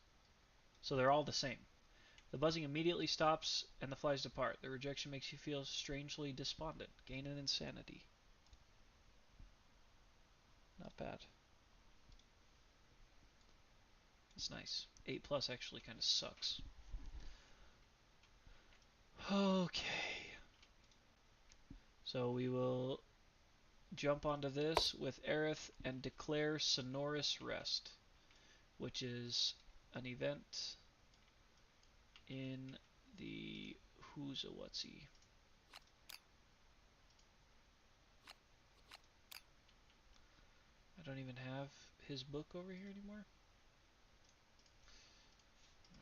So they're all the same. The buzzing immediately stops and the flies depart. The rejection makes you feel strangely despondent. Gain an insanity. Not bad. That's nice. 8 plus actually kind of sucks. Okay. So we will jump onto this with Aerith and declare Sonorous Rest, which is an event in the Who's a Whatsy. I don't even have his book over here anymore.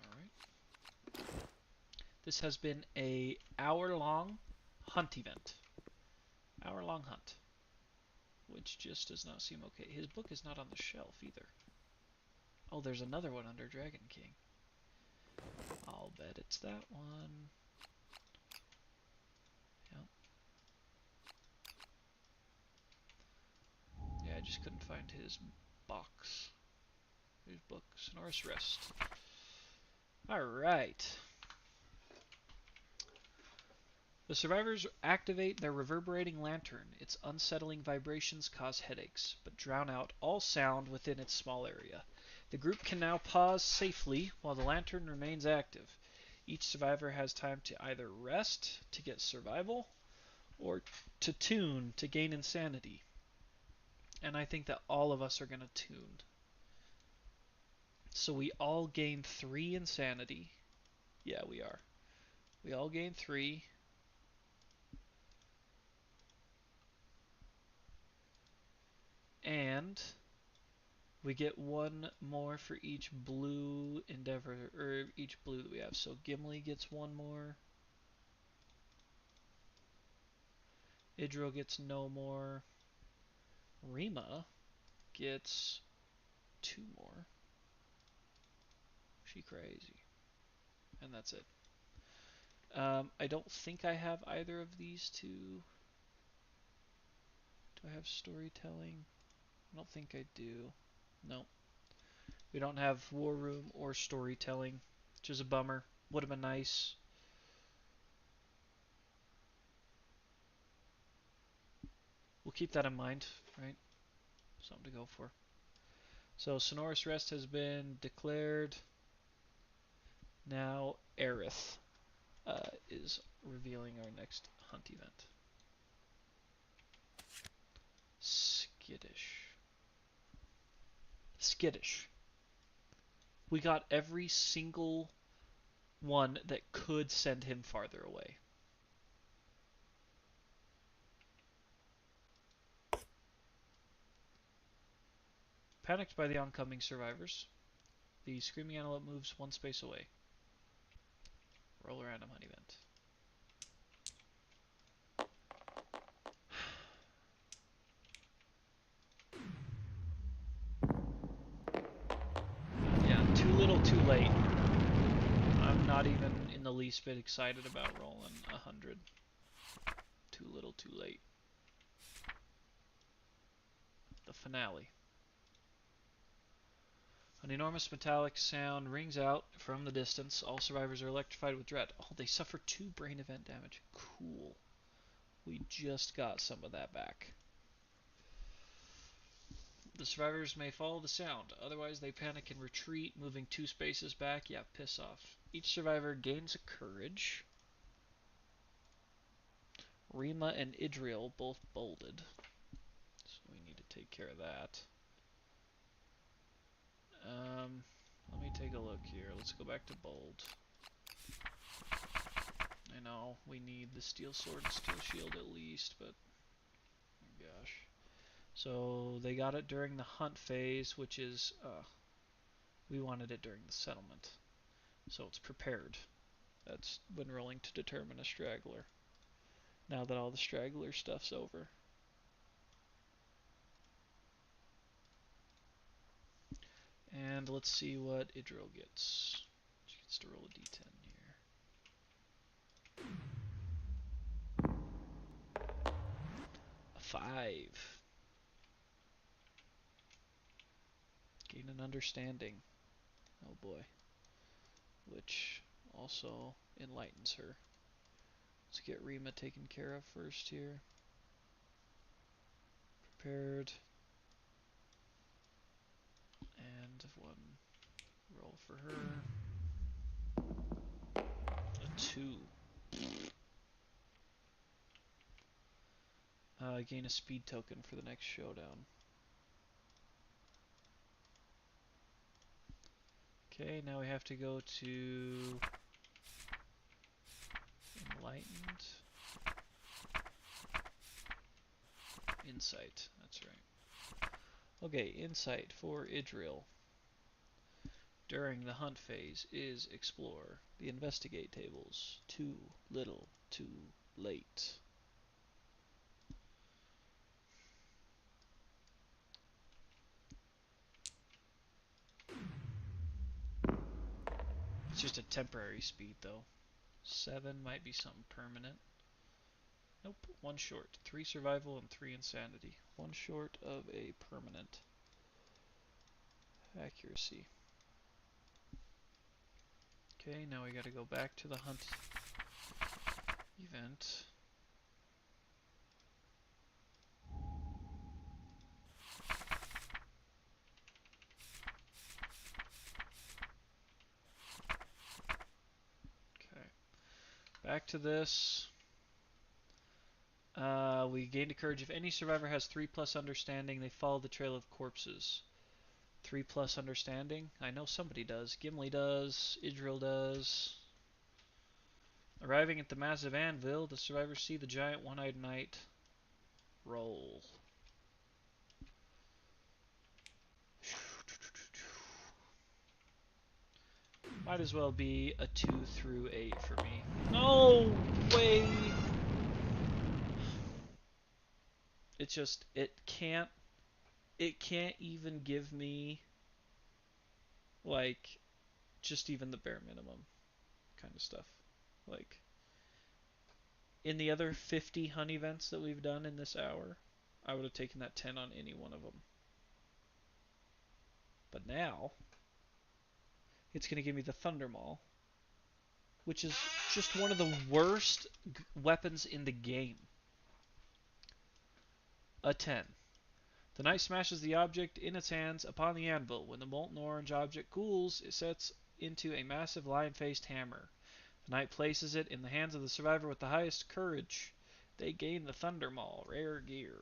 Alright. This has been a hour-long hunt event. Hour-long hunt. Which just does not seem okay. His book is not on the shelf either. Oh, there's another one under Dragon King. I'll bet it's that one. Yep. Yeah, I just couldn't find his box. His book, Sonorous Rest. Alright. The survivors activate their reverberating lantern. Its unsettling vibrations cause headaches, but drown out all sound within its small area. The group can now pause safely while the lantern remains active. Each survivor has time to either rest to get survival, or to tune to gain insanity. And I think that all of us are going to tune. So we all gain 3 insanity. Yeah, we are. We all gain 3. And we get 1 more for each blue endeavor, or each blue that we have. So Gimli gets 1 more. Idril gets no more. Rima gets 2 more. She crazy. And that's it. I don't think I have either of these 2. Do I have storytelling? I don't think I do. No. We don't have War Room or storytelling, which is a bummer. Would have been nice. we'll keep that in mind, right? Something to go for. So Sonorous Rest has been declared. Now Aerith is revealing our next hunt event. Skittish. Skittish. We got every single one that could send him farther away. Panicked by the oncoming survivors, the Screaming Antelope moves one space away. Roll a random hunt event. Yeah, too little, too late. I'm not even in the least bit excited about rolling 100. Too little, too late. The finale. An enormous metallic sound rings out from the distance. All survivors are electrified with dread. Oh, they suffer 2 brain event damage. Cool. We just got some of that back. The survivors may follow the sound, otherwise they panic and retreat, moving 2 spaces back. Yeah, piss off. Each survivor gains a courage. Rima and Idril both bolded, so we need to take care of that. Let me take a look here. Let's go back to bold. I know we need the steel sword and steel shield at least, but oh my gosh. So they got it during the hunt phase, which is we wanted it during the settlement. So it's prepared. That's when rolling to determine a straggler. Now that all the straggler stuff's over. And let's see what Idril gets. She gets to roll a d10 here. A 5. Gain an understanding. Oh boy. Which also enlightens her. Let's get Rima taken care of first here. Prepared. And one roll for her. A 2. Gain a speed token for the next showdown. Okay, now we have to go to Enlightened. Insight, that's right. Okay, Insight for Idril during the hunt phase is Explore. The Investigate tables. Too little, too late. It's just a temporary speed though. 7 might be something permanent. Nope, 1 short. 3 survival and 3 insanity. 1 short of a permanent accuracy. Okay, now we gotta go back to the hunt event. Okay, back to this. We gained a courage. If any survivor has 3+ understanding, they follow the trail of corpses. 3+ understanding? I know somebody does. Gimli does. Idril does. Arriving at the massive anvil, the survivors see the giant one-eyed knight. Roll. Might as well be a 2 through 8 for me. No way! It's just, it can't even give me, like, just even the bare minimum kind of stuff. Like, in the other 50 hunt events that we've done in this hour, I would have taken that 10 on any one of them. But now, it's going to give me the Thunder Maul, which is just one of the worst weapons in the game. A 10. The knight smashes the object in its hands upon the anvil. When the molten orange object cools, it sets into a massive lion-faced hammer. The knight places it in the hands of the survivor with the highest courage. They gain the Thunder Maul, rare gear.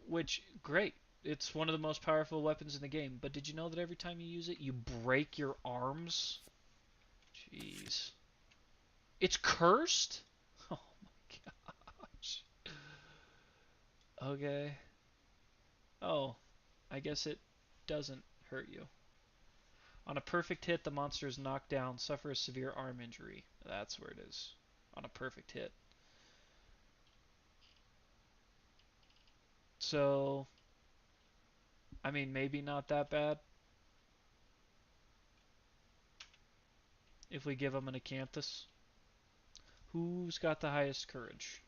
Which, great. It's one of the most powerful weapons in the game. But did you know that every time you use it, you break your arms? Jeez. It's cursed? Oh my gosh. Okay. Oh, I guess it doesn't hurt you. On a perfect hit, the monster is knocked down, suffer a severe arm injury. That's where it is. On a perfect hit. So, I mean, maybe not that bad if we give him an Acanthus. Who's got the highest courage?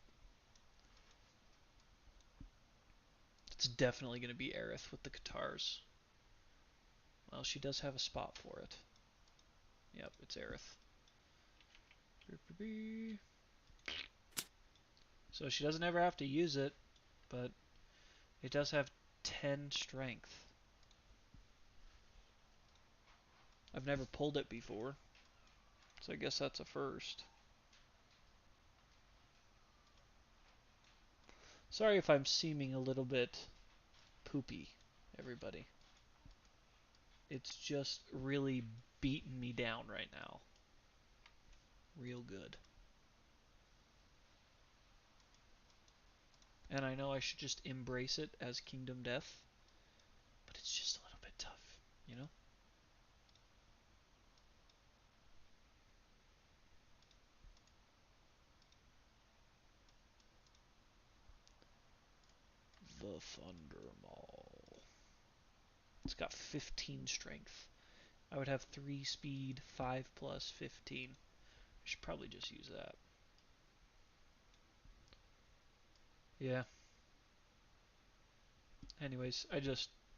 It's definitely going to be Aerith with the Katars. Well, she does have a spot for it. Yep, it's Aerith. So she doesn't ever have to use it, but it does have 10 strength. I've never pulled it before, so I guess that's a first. Sorry if I'm seeming a little bit poopy, everybody. It's just really beating me down right now. Real good. And I know I should just embrace it as Kingdom Death, but it's just a little bit tough, you know? The Thunder Maul. It's got 15 strength. I would have 3 speed, 5 plus 15. I should probably just use that. Yeah. Anyways,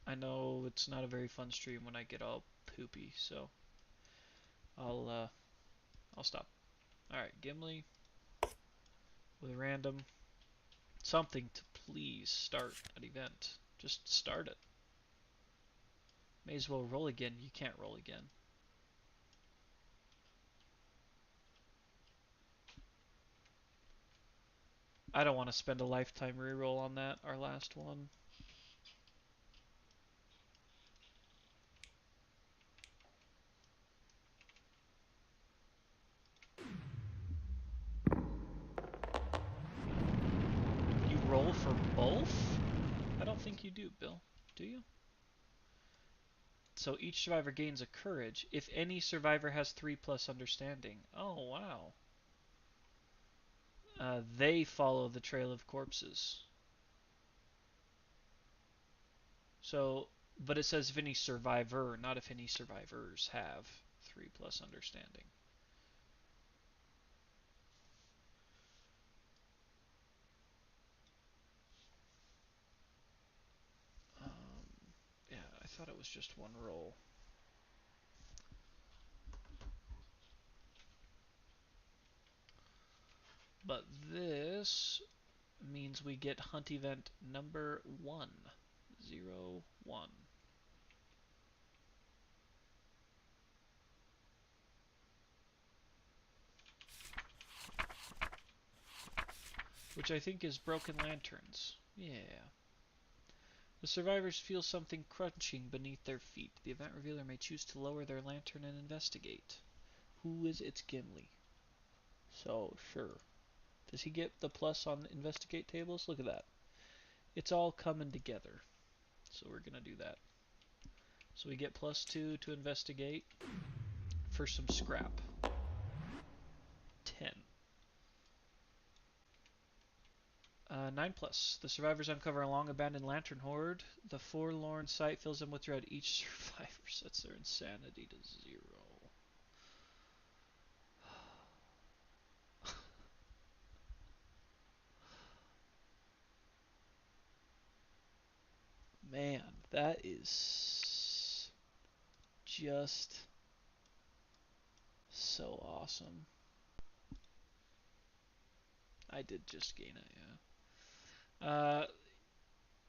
I know it's not a very fun stream when I get all poopy, so I'll stop. Alright, Gimli with a random. Something to please start an event. Just start it. May as well roll again. You can't roll again. I don't want to spend a lifetime reroll on that, our last one. You roll for both? I don't think you do, Bill. Do you? So each survivor gains a courage if any survivor has 3 plus understanding. Oh, wow. They follow the trail of corpses. So, but it says if any survivor, not if any survivors have 3 plus understanding. Yeah, I thought it was just one roll. But this means we get hunt event number 1. 0, 1. Which I think is Broken Lanterns. Yeah. The survivors feel something crunching beneath their feet. The event revealer may choose to lower their lantern and investigate. Who is It's Gimli? So, sure. Does he get the plus on the investigate tables? Look at that. It's all coming together. So we're going to do that. So we get +2 to investigate for some scrap. 10. 9 plus. The survivors uncover a long abandoned lantern hoard. The forlorn sight fills them with dread. Each survivor sets their insanity to 0. Man, that is just so awesome. I did just gain it, yeah.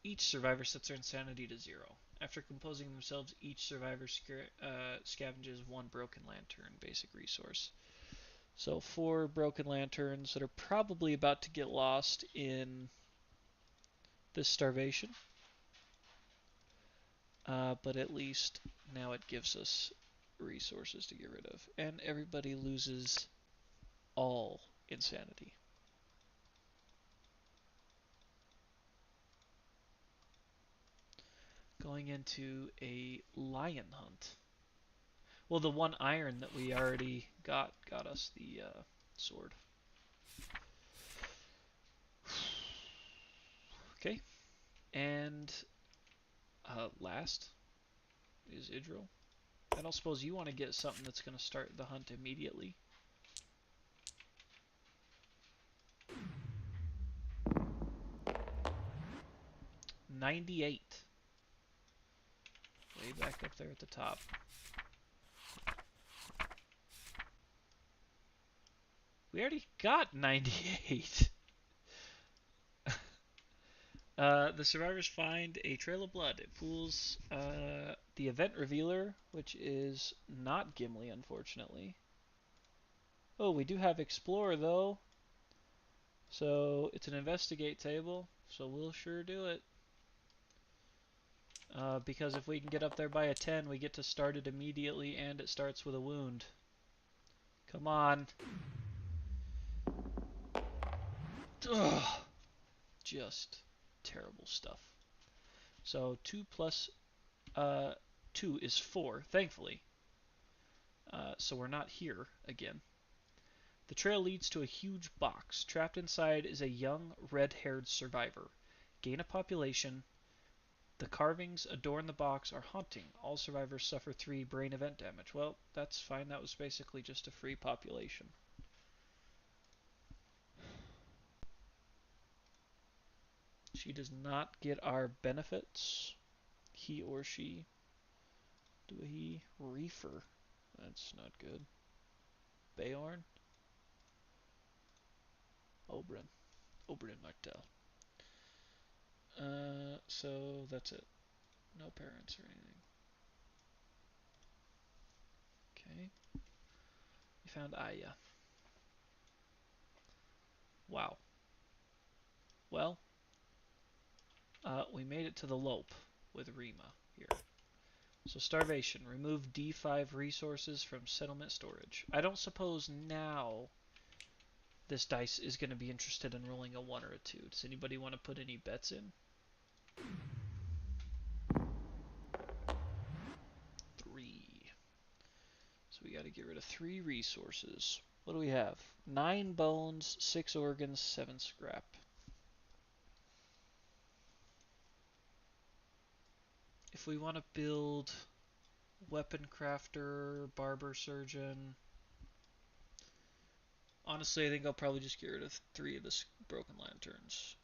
Each survivor sets their insanity to 0. After composing themselves, each survivor scavenges 1 broken lantern basic resource. So 4 broken lanterns that are probably about to get lost in this starvation. But at least now it gives us resources to get rid of. And everybody loses all insanity. Going into a lion hunt. Well, the 1 iron that we already got us the sword. Okay. And last is Idril. I don't suppose you want to get something that's going to start the hunt immediately. 98. Way back up there at the top. We already got 98. The survivors find a trail of blood. It pulls the event revealer, which is not Gimli, unfortunately. Oh, we do have Explorer, though. So it's an investigate table, so we'll sure do it. Because if we can get up there by a 10, we get to start it immediately, and it starts with a wound. Come on. Ugh. Just terrible stuff. So 2 plus 2 is 4, thankfully. So we're not here again. The trail leads to a huge box. Trapped inside is a young, red-haired survivor. Gain a population. The carvings adorn the box are haunting. All survivors suffer 3 brain event damage. Well, that's fine. That was basically just a free population. She does not get our benefits. He or she. Do a he. Reefer. That's not good. Beorn. Oberyn. Oberyn Martell. So that's it. No parents or anything. Okay. We found Aya. Wow. Well, we made it to the Lope with Rima here. So starvation. Remove D5 resources from settlement storage. I don't suppose now this dice is going to be interested in rolling a 1 or a 2. Does anybody want to put any bets in? 3. So we got to get rid of 3 resources. What do we have? 9 bones, 6 organs, 7 scrap. If we want to build weapon crafter, barber surgeon, honestly I think I'll probably just get rid of 3 of the broken lanterns.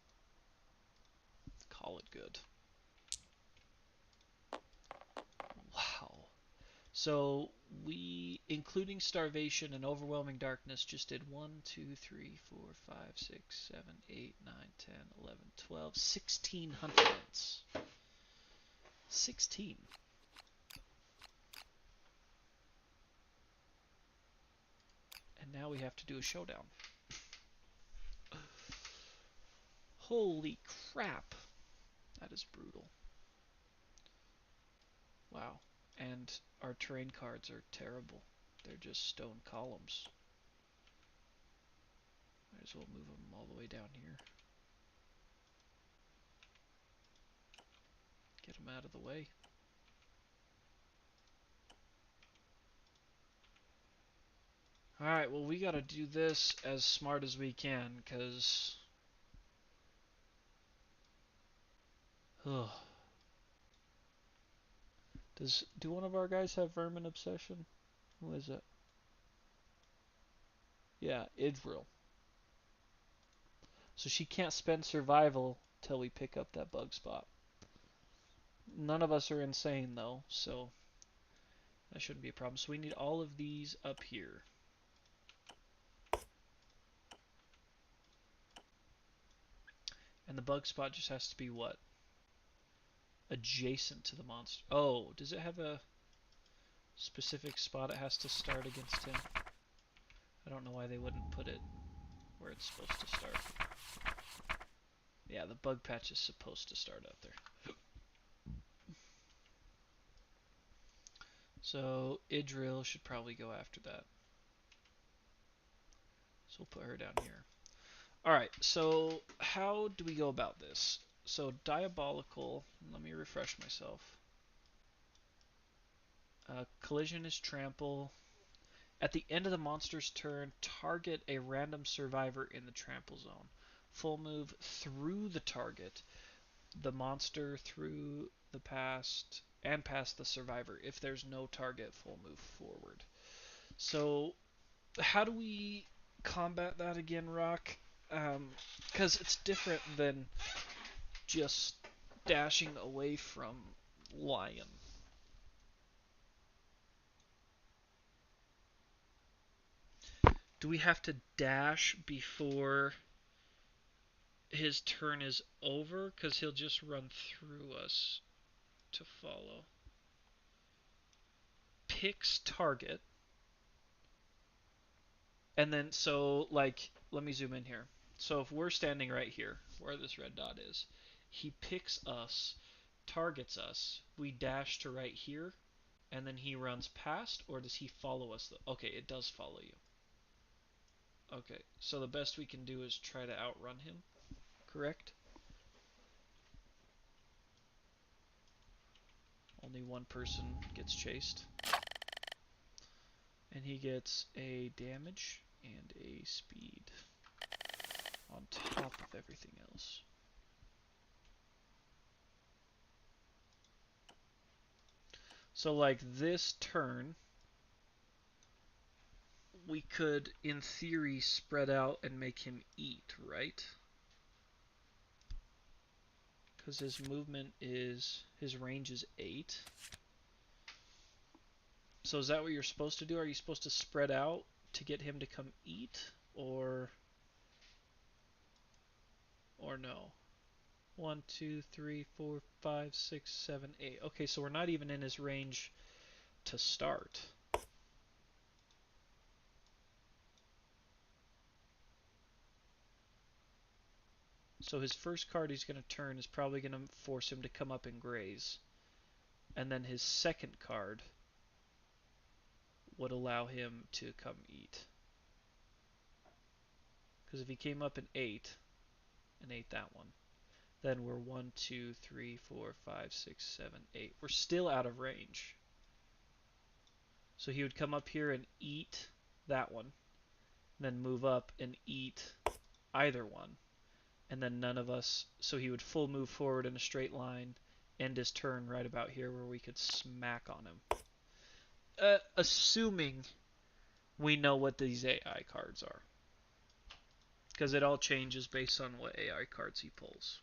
Call it good. Wow. So we, including starvation and overwhelming darkness, just did 1, 2, 3, 4, 5, 6, 7, 8, 9, 10, 11, 12, 16 hunts. 16. And now we have to do a showdown. Holy crap. That is brutal. Wow. And our terrain cards are terrible. They're just stone columns. Might as well move them all the way down here. Get them out of the way. Alright, well we gotta do this as smart as we can, because... Do one of our guys have vermin obsession? Who is it? Yeah, Idril. So she can't spend survival till we pick up that bug spot. None of us are insane though, so that shouldn't be a problem. So we need all of these up here. And the bug spot just has to be what? Adjacent to the monster. Oh, does it have a specific spot it has to start against him? I don't know why they wouldn't put it where it's supposed to start. Yeah, the bug patch is supposed to start out there. So Idril should probably go after that. So we'll put her down here. Alright, so how do we go about this? So diabolical, let me refresh myself. Collision is trample. At the end of the monster's turn, target a random survivor in the trample zone. Full move through the target, the monster through the past, and past the survivor. If there's no target, full move forward. So how do we combat that again, Rock? Because it's different than just dashing away from Lion. Do we have to dash before his turn is over? Because he'll just run through us to follow. Picks target. And then, so, like, let me zoom in here. So if we're standing right here, where this red dot is, he picks us, targets us, we dash to right here, and then he runs past, or does he follow us? Okay, it does follow you. Okay, so the best we can do is try to outrun him, correct? Only one person gets chased. And he gets a damage and a speed on top of everything else. So like this turn, we could, in theory, spread out and make him eat, right? Because his movement is, his range is 8. So is that what you're supposed to do? Are you supposed to spread out to get him to come eat? Or no? 1, 2, 3, 4, 5, 6, 7, 8. Okay, so we're not even in his range to start. So his first card he's going to turn is probably going to force him to come up and graze. And then his second card would allow him to come eat. Because if he came up and ate that one, then we're 1, 2, 3, 4, 5, 6, 7, 8. We're still out of range. So he would come up here and eat that one, then move up and eat either one, and then none of us, so he would full move forward in a straight line, end his turn right about here where we could smack on him. Assuming we know what these AI cards are. Because it all changes based on what AI cards he pulls.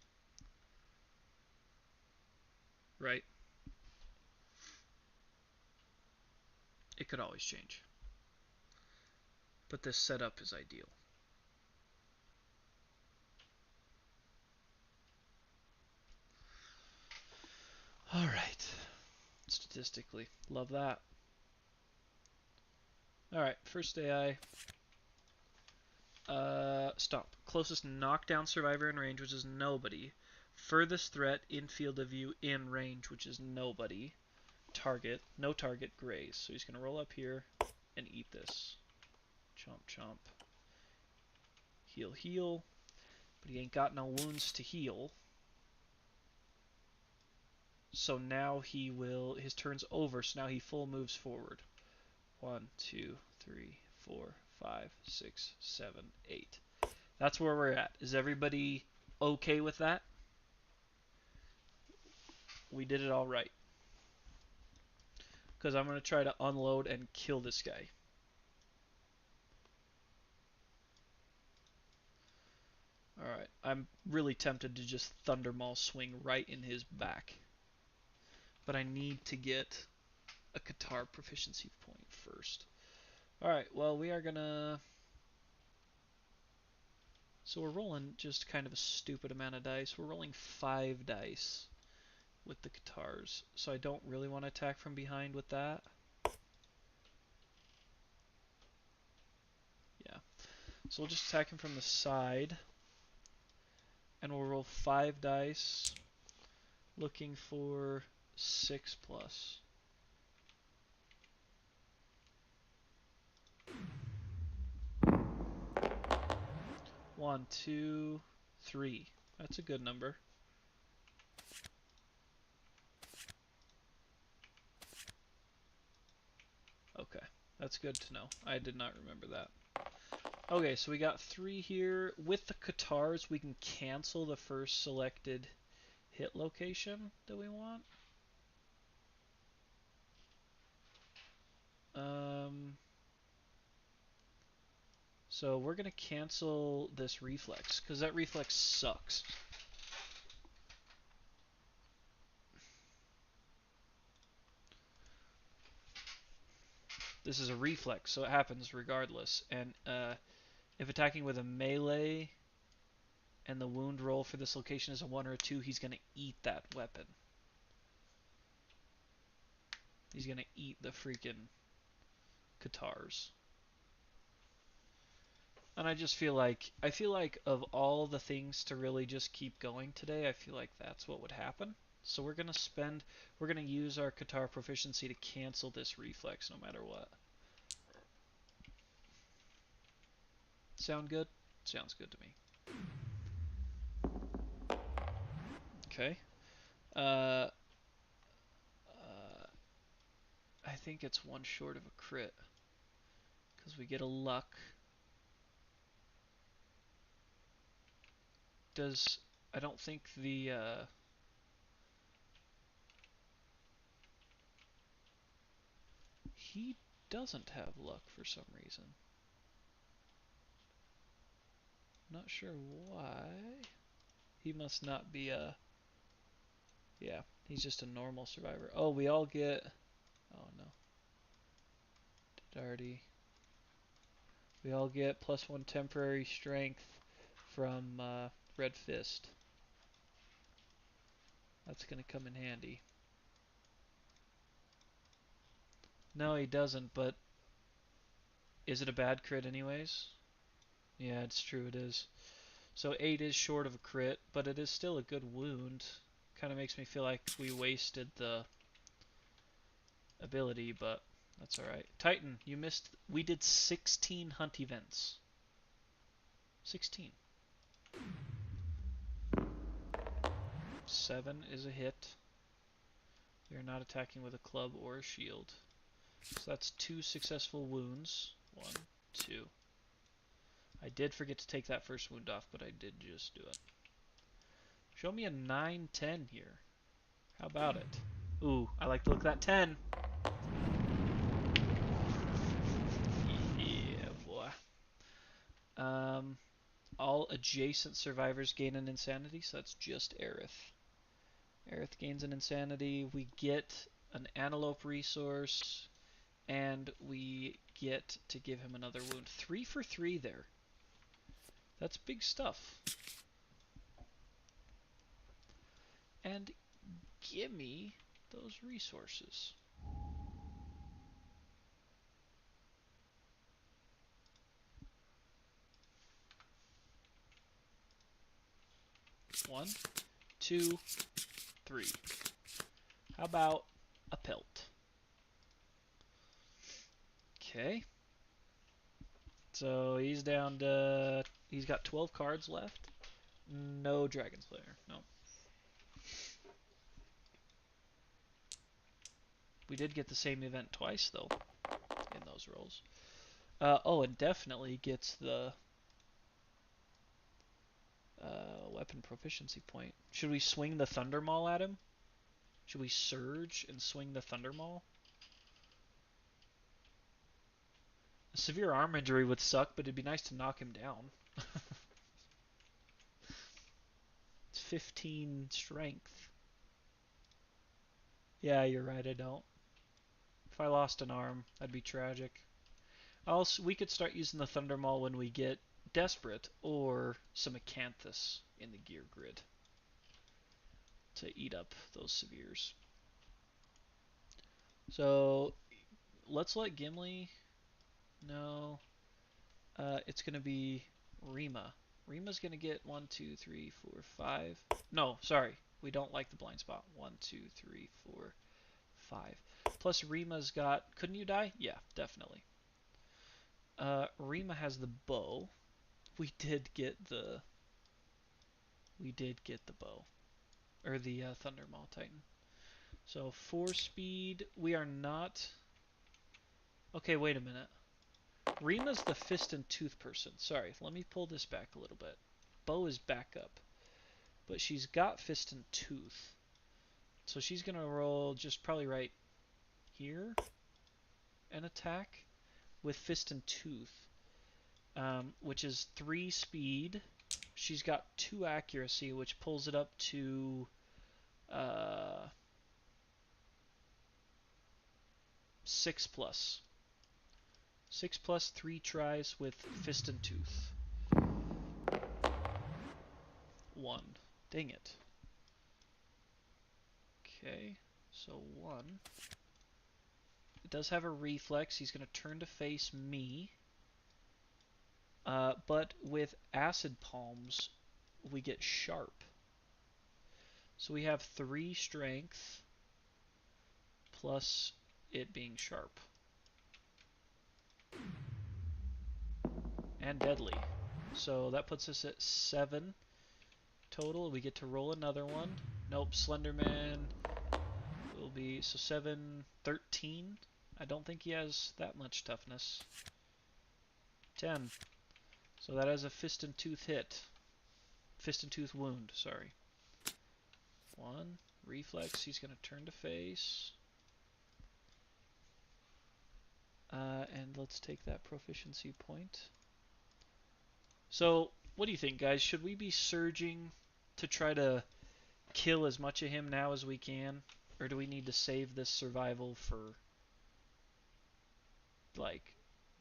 Right? It could always change. But this setup is ideal. Alright. Statistically. Love that. Alright, first AI. Stomp. Closest knockdown survivor in range, which is nobody. Furthest threat in field of view in range, which is nobody. Target. No target, graze. So he's going to roll up here and eat this. Chomp, chomp. Heal, heal. But he ain't got no wounds to heal. So now he will, his turn's over, so now he full moves forward. 1, 2, 3, 4, 5, 6, 7, 8. That's where we're at. Is everybody okay with that? We did it all right. Because I'm going to try to unload and kill this guy. Alright, I'm really tempted to just Thunder Maul swing right in his back. But I need to get a Qatar proficiency point first. Alright, well, we are going to So we're rolling just kind of a stupid amount of dice. We're rolling 5 dice with the Cathars. So I don't really want to attack from behind with that. Yeah. So we'll just attack him from the side. And we'll roll 5 dice, looking for 6 plus. 1, 2, 3. That's a good number. Okay, that's good to know. I did not remember that. Okay, so we got 3 here. With the Cathars, we can cancel the first selected hit location that we want. So we're going to cancel this reflex, because that reflex sucks. This is a reflex, so it happens regardless. And if attacking with a melee and the wound roll for this location is a 1 or a 2, he's going to eat that weapon. He's going to eat the freaking Cathars. And I just feel like of all the things to really just keep going today, I feel like that's what would happen. So we're going to use our Cathar proficiency to cancel this reflex no matter what. Sound good? Sounds good to me. Okay. I think it's 1 short of a crit because we get a luck. I don't think the he doesn't have luck for some reason. Not sure why. He must not be a... Yeah, he's just a normal survivor. Oh, we all get... Oh, no. Did already... We all get +1 temporary strength from Red Fist. That's going to come in handy. No, he doesn't, but... Is it a bad crit anyways? Yeah, it's true, it is. So 8 is short of a crit, but it is still a good wound. Kind of makes me feel like we wasted the ability, but that's alright. Titan, you missed... We did 16 hunt events. 16. 7 is a hit. We are not attacking with a club or a shield. So that's 2 successful wounds. 1, 2. I did forget to take that first wound off, but I did just do it. Show me a 9-10 here. How about it? Ooh, I like to look at that 10. Yeah, boy. All adjacent survivors gain an insanity, so that's just Aerith. Aerith gains an insanity. We get an antelope resource, and we get to give him another wound. 3 for 3 there. That's big stuff. And gimme those resources. One, 2, 3. How about a pelt? Okay. So he's down to... He's got 12 cards left. No Dragon Slayer. No. We did get the same event twice, though, in those rolls. Oh, and definitely gets the weapon proficiency point. Should we swing the Thunder Maul at him? Should we surge and swing the Thunder Maul? A severe arm injury would suck, but it'd be nice to knock him down. It's 15 strength. Yeah, you're right, I don't. If I lost an arm, that'd be tragic. Also, we could start using the Thunder Maul when we get Desperate or some Acanthus in the gear grid to eat up those Severes. So let's let Gimli. No, it's gonna be Rima. Rima's gonna get 1, 2, 3, 4, 5. No, sorry, we don't like the blind spot. 1, 2, 3, 4, 5. Plus Rima's got. Couldn't you die? Yeah, definitely. Rima has the bow. We did get the. We did get the bow, or the Thunder Maw Titan. So 4 speed. We are not. Okay, wait a minute. Rima's the fist and tooth person. Sorry, let me pull this back a little bit. Bow is back up, but she's got fist and tooth. So she's gonna roll just probably right here and attack with fist and tooth, which is 3 speed. She's got 2 accuracy, which pulls it up to 6 plus. 6 plus 3 tries with fist and tooth. 1. Dang it. Okay, so 1. It does have a reflex. He's going to turn to face me. But with acid palms, we get sharp. So we have 3 strength plus it being sharp. And deadly. So that puts us at 7 total. We get to roll another one. Nope, Slenderman will be, so 7, 13. I don't think he has that much toughness. 10. So that has a fist and tooth hit. Fist and tooth wound, sorry. 1. Reflex, he's going to turn to face. And let's take that proficiency point. So, what do you think, guys? Should we be surging to try to kill as much of him now as we can? Or do we need to save this survival for, like,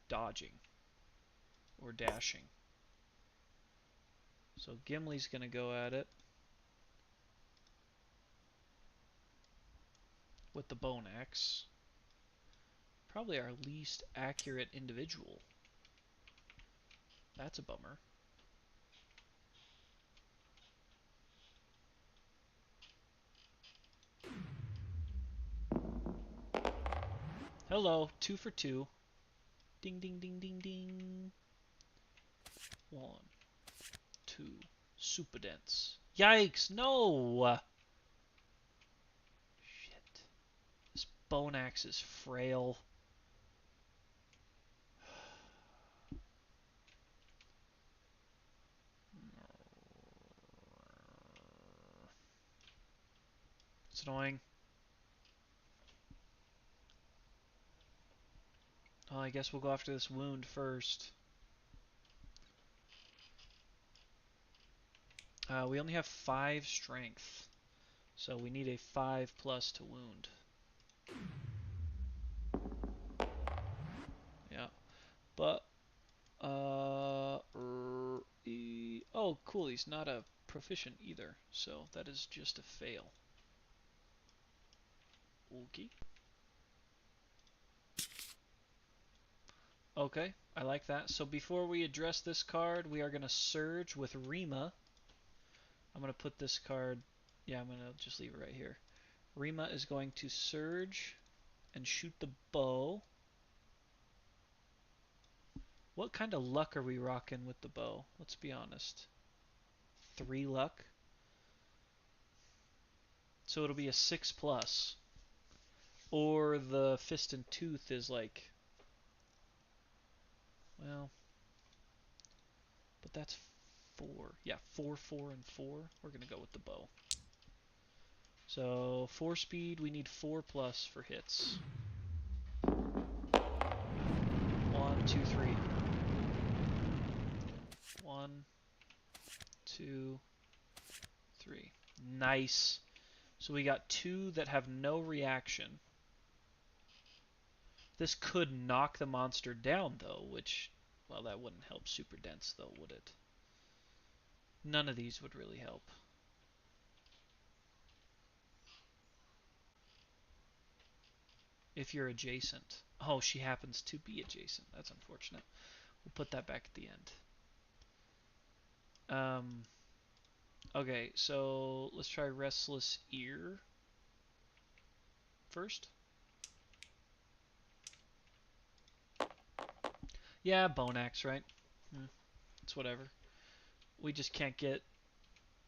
dodging or dashing? So Gimli's going to go at it with the bone axe. Probably our least accurate individual. That's a bummer. Hello, 2 for 2. Ding, ding, ding, ding, ding. 1, 2. Super dense. Yikes, no! Shit. This bone axe is frail. It's annoying. Well, I guess we'll go after this wound first. We only have 5 strength, so we need a 5 plus to wound. Yeah, but oh, cool. He's not a proficient either, so that is just a fail. Okay. Okay, I like that. So before we address this card, we are going to surge with Rima. I'm going to put this card, yeah, I'm going to just leave it right here. Rima is going to surge and shoot the bow. What kind of luck are we rocking with the bow? Let's be honest. 3 luck. So it'll be a 6 plus. Or the fist and tooth is like, well, but that's 4. Yeah, 4, 4, and 4. We're going to go with the bow. So 4 speed, we need 4 plus for hits. 1, 2, 3. 1, 2, 3. Nice. So we got 2 that have no reaction. This could knock the monster down, though, which Well, that wouldn't help super dense, though, would it? None of these would really help. If you're adjacent. Oh, she happens to be adjacent. That's unfortunate. We'll put that back at the end. Okay, so let's try Restless Ear first. Yeah, Bone Axe, right? It's whatever. We just can't get...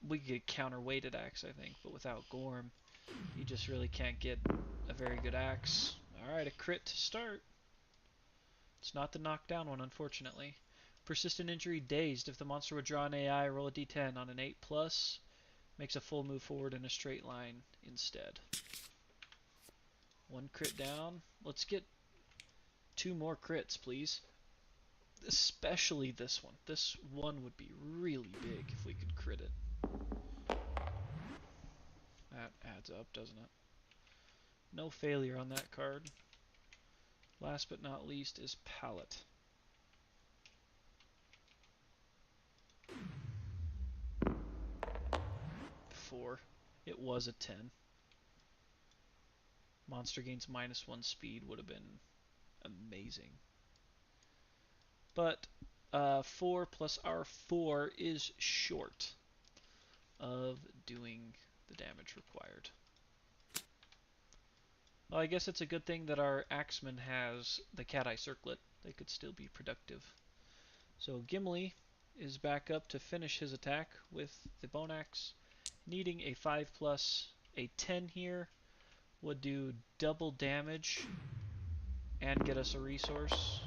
We could get counterweighted axe, I think, but without Gorm, you just really can't get a very good axe. Alright, a crit to start. It's not the knockdown one, unfortunately. Persistent injury, dazed. If the monster would draw an AI, roll a d10 on an 8+, makes a full move forward in a straight line instead. One crit down. Let's get 2 more crits, please. Especially this one. This one would be really big if we could crit it. That adds up, doesn't it? No failure on that card. Last but not least is Palette. 4. It was a 10. Monster gains -1 speed would have been amazing. But 4 plus our 4 is short of doing the damage required. Well, I guess it's a good thing that our Axeman has the Cat Eye Circlet. They could still be productive. So Gimli is back up to finish his attack with the Bone Axe, needing a 5+. A 10 here would do double damage and get us a resource.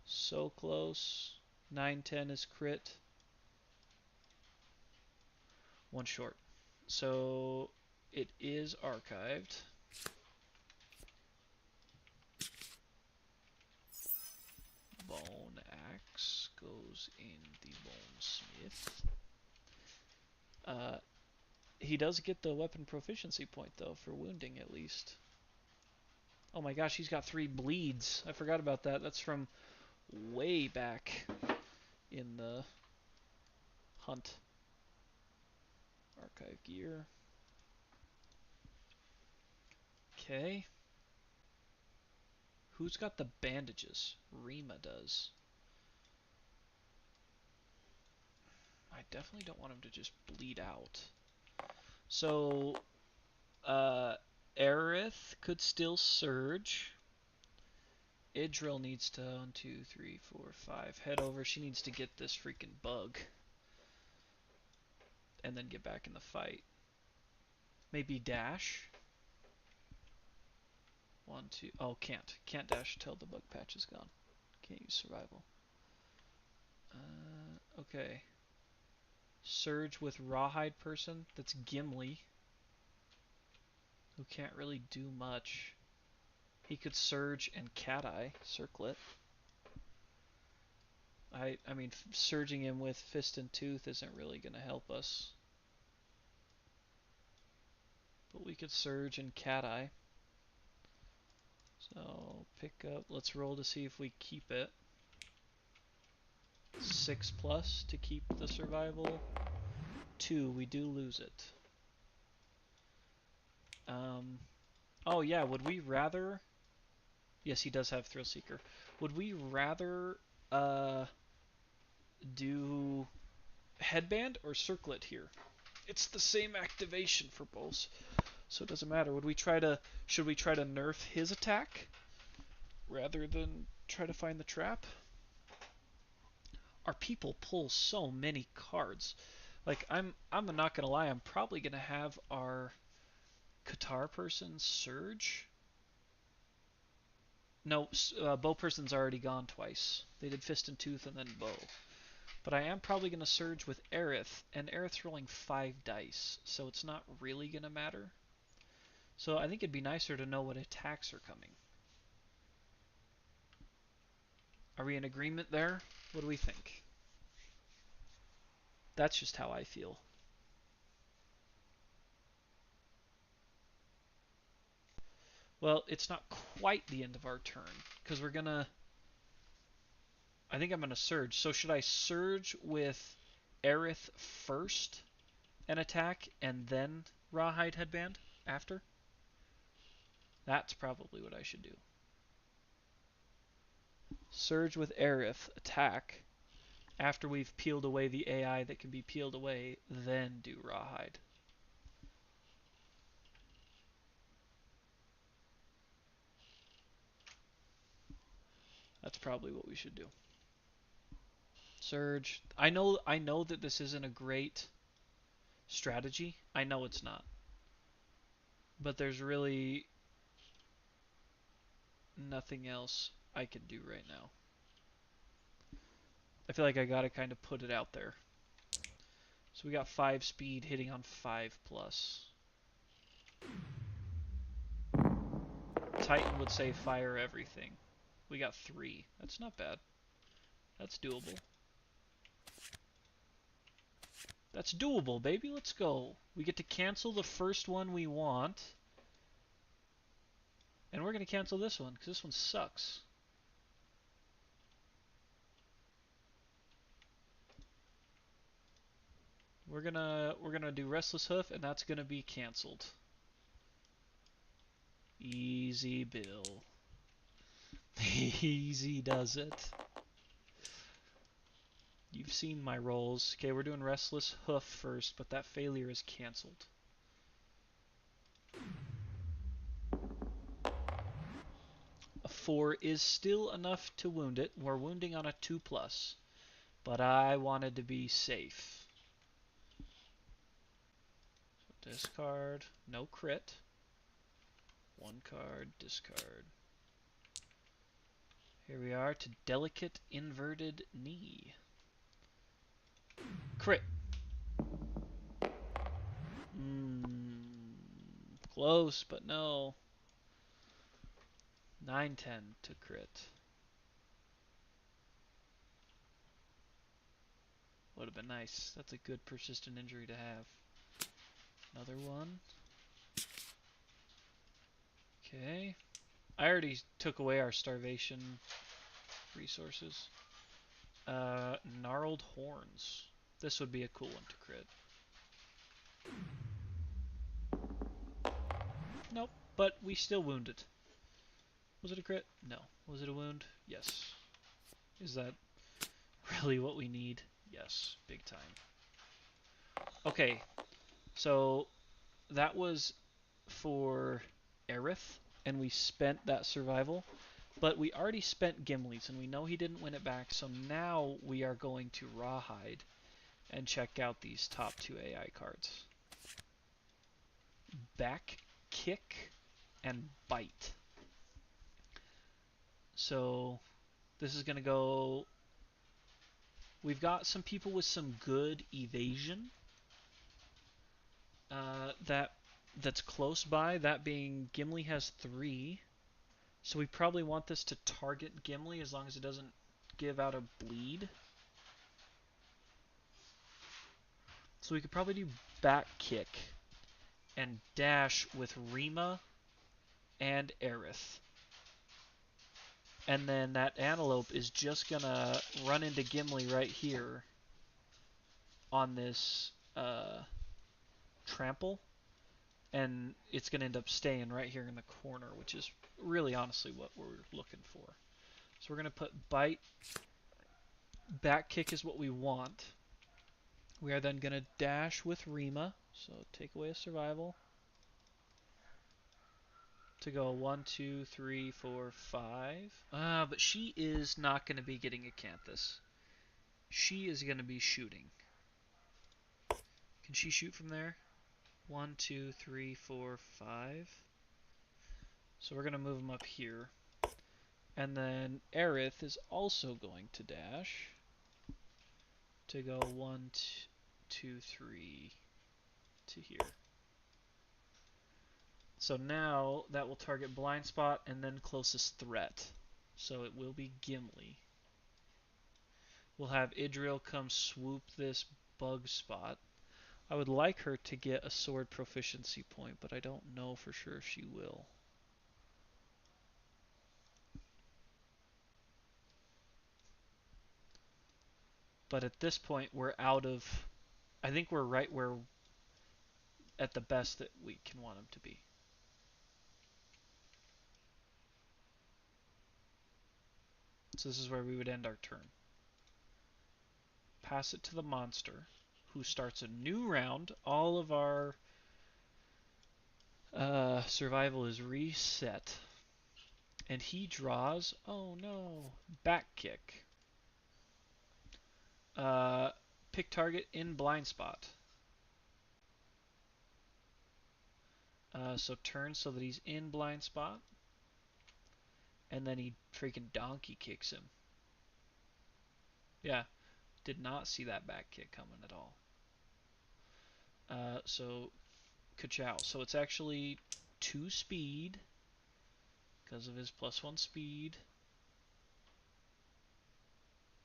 So close. 9-10 is crit. 1 short. So it is archived. Bone Axe goes in the Bonesmith. He does get the weapon proficiency point, though, for wounding at least. Oh my gosh, he's got 3 bleeds. I forgot about that. That's from way back in the hunt. Archive gear. Okay. Who's got the bandages? Rima does. I definitely don't want him to just bleed out. So, Aerith could still surge. Idril needs to 1, 2, 3, 4, 5 head over. She needs to get this freaking bug. And then get back in the fight. Maybe dash. 1, 2. Oh, can't. Can't dash till the bug patch is gone. Can't use survival. Okay. Surge with Rawhide person. That's Gimli. Who can't really do much. He could surge and Cat Eye Circlet. I mean, surging him with Fist and Tooth isn't really going to help us. But we could surge and Cat Eye. So, pick up. Let's roll to see if we keep it. 6+ to keep the survival. 2, we do lose it. Oh yeah, would we rather... Yes, he does have Thrill Seeker. Would we rather do Headband or Circlet here? It's the same activation for both, so it doesn't matter. Would we try to... Should we try to nerf his attack rather than try to find the trap? Our people pull so many cards. Like, I'm not gonna lie, I'm probably gonna have our Qatar person surge. No, bow person's already gone twice. They did Fist and Tooth and then bow. But I am probably going to surge with Aerith, and Aerith's rolling 5 dice, so it's not really going to matter. So I think it'd be nicer to know what attacks are coming. Are we in agreement there? What do we think? That's just how I feel. Well, it's not quite the end of our turn, because we're going to... I think I'm going to Surge. So should I Surge with Aerith first and attack, and then Rawhide Headband after? That's probably what I should do. Surge with Aerith, attack. After we've peeled away the AI that can be peeled away, then do Rawhide. That's probably what we should do. Surge. I know that this isn't a great strategy. I know it's not. But there's really nothing else I can do right now. I feel like I gotta kind of put it out there. So we got 5 speed hitting on 5+. Titan would say fire everything. We got 3. That's not bad. That's doable. That's doable, baby. Let's go. We get to cancel the first one we want. And we're going to cancel this one, because this one sucks. We're gonna do Restless Hoof, and that's gonna be canceled. Easy Bill. Easy does it. You've seen my rolls. Okay, we're doing Restless Hoof first, but that failure is canceled. A 4 is still enough to wound it. We're wounding on a 2+, but I wanted to be safe. So discard, no crit. 1 card, discard. Here we are to Delicate Inverted Knee. Crit. Close, but no. 9-10 to crit. Would have been nice. That's a good persistent injury to have. Another one. Okay. I already took away our starvation resources. Gnarled Horns. This would be a cool one to crit. Nope, but we still wounded. Was it a crit? No. Was it a wound? Yes. Is that really what we need? Yes, big time. Okay, so that was for Aerith, and we spent that survival. But we already spent Gimli's, and we know he didn't win it back, so now we are going to Rawhide and check out these top 2 AI cards. Back Kick and Bite. So this is going to go... We've got some people with some good evasion that's close by, that being Gimli has 3. So we probably want this to target Gimli as long as it doesn't give out a bleed. So we could probably do Back Kick and dash with Rima and Aerith. And then that Antelope is just going to run into Gimli right here on this trample. And it's going to end up staying right here in the corner, which is really honestly what we're looking for. So we're going to put Bite. Back Kick is what we want. We are then going to dash with Rima. So take away a survival. To go 1, 2, 3, 4, 5. But she is not going to be getting Acanthus. She is going to be shooting. Can she shoot from there? 1, 2, 3, 4, 5. So we're going to move them up here. And then Aerith is also going to dash. To go 1, 2, 3 to here. So now that will target Blind Spot and then closest threat. So it will be Gimli. We'll have Idril come swoop this bug spot. I would like her to get a sword proficiency point, but I don't know for sure if she will. But at this point, we're out of. I think we're right where at the best that we can want him to be. So this is where we would end our turn. Pass it to the monster, who starts a new round. All of our survival is reset. And he draws, oh no, back kick. Pick target in blind spot. So turn so that he's in blind spot. And then he freaking donkey kicks him. Yeah, did not see that back kick coming at all. So, ka-chow. So it's actually 2 speed because of his +1 speed.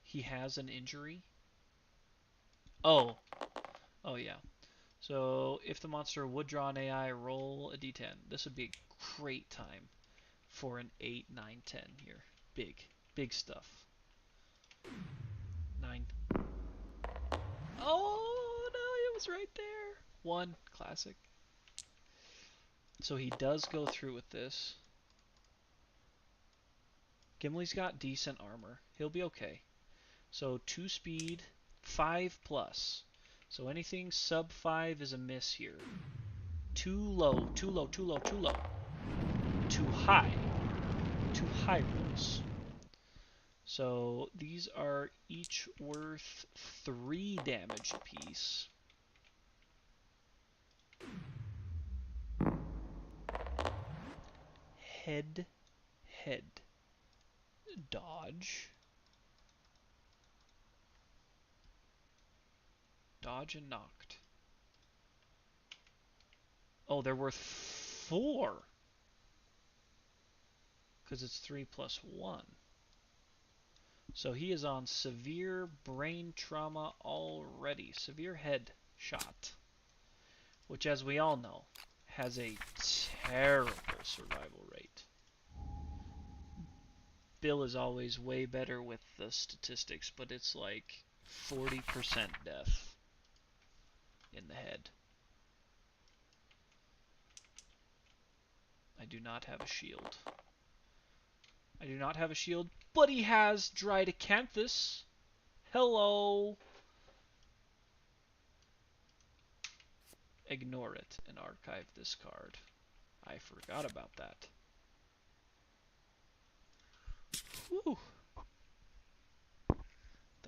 He has an injury. Oh. Oh, yeah. So if the monster would draw an AI, roll a d10. This would be a great time for an 8, 9, 10 here. Big. Big stuff. 9. Oh, no, it was right there. 1. Classic. So he does go through with this. Gimli's got decent armor. He'll be okay. So 2 speed, 5 plus. So anything sub 5 is a miss here. Too low, too low, too low, too low. Too high. Too high rolls. So these are each worth 3 damage apiece. Head, head. Dodge. Dodge and knocked. Oh, they're worth 4. Because it's 3 plus 1. So he is on severe brain trauma already. Severe head shot. Which, as we all know, has a terrible survival rate. Bill is always way better with the statistics, but it's like 40% death in the head. I do not have a shield. I do not have a shield, but he has Dried Acanthus. Hello! Ignore it and archive this card. I forgot about that. Whew.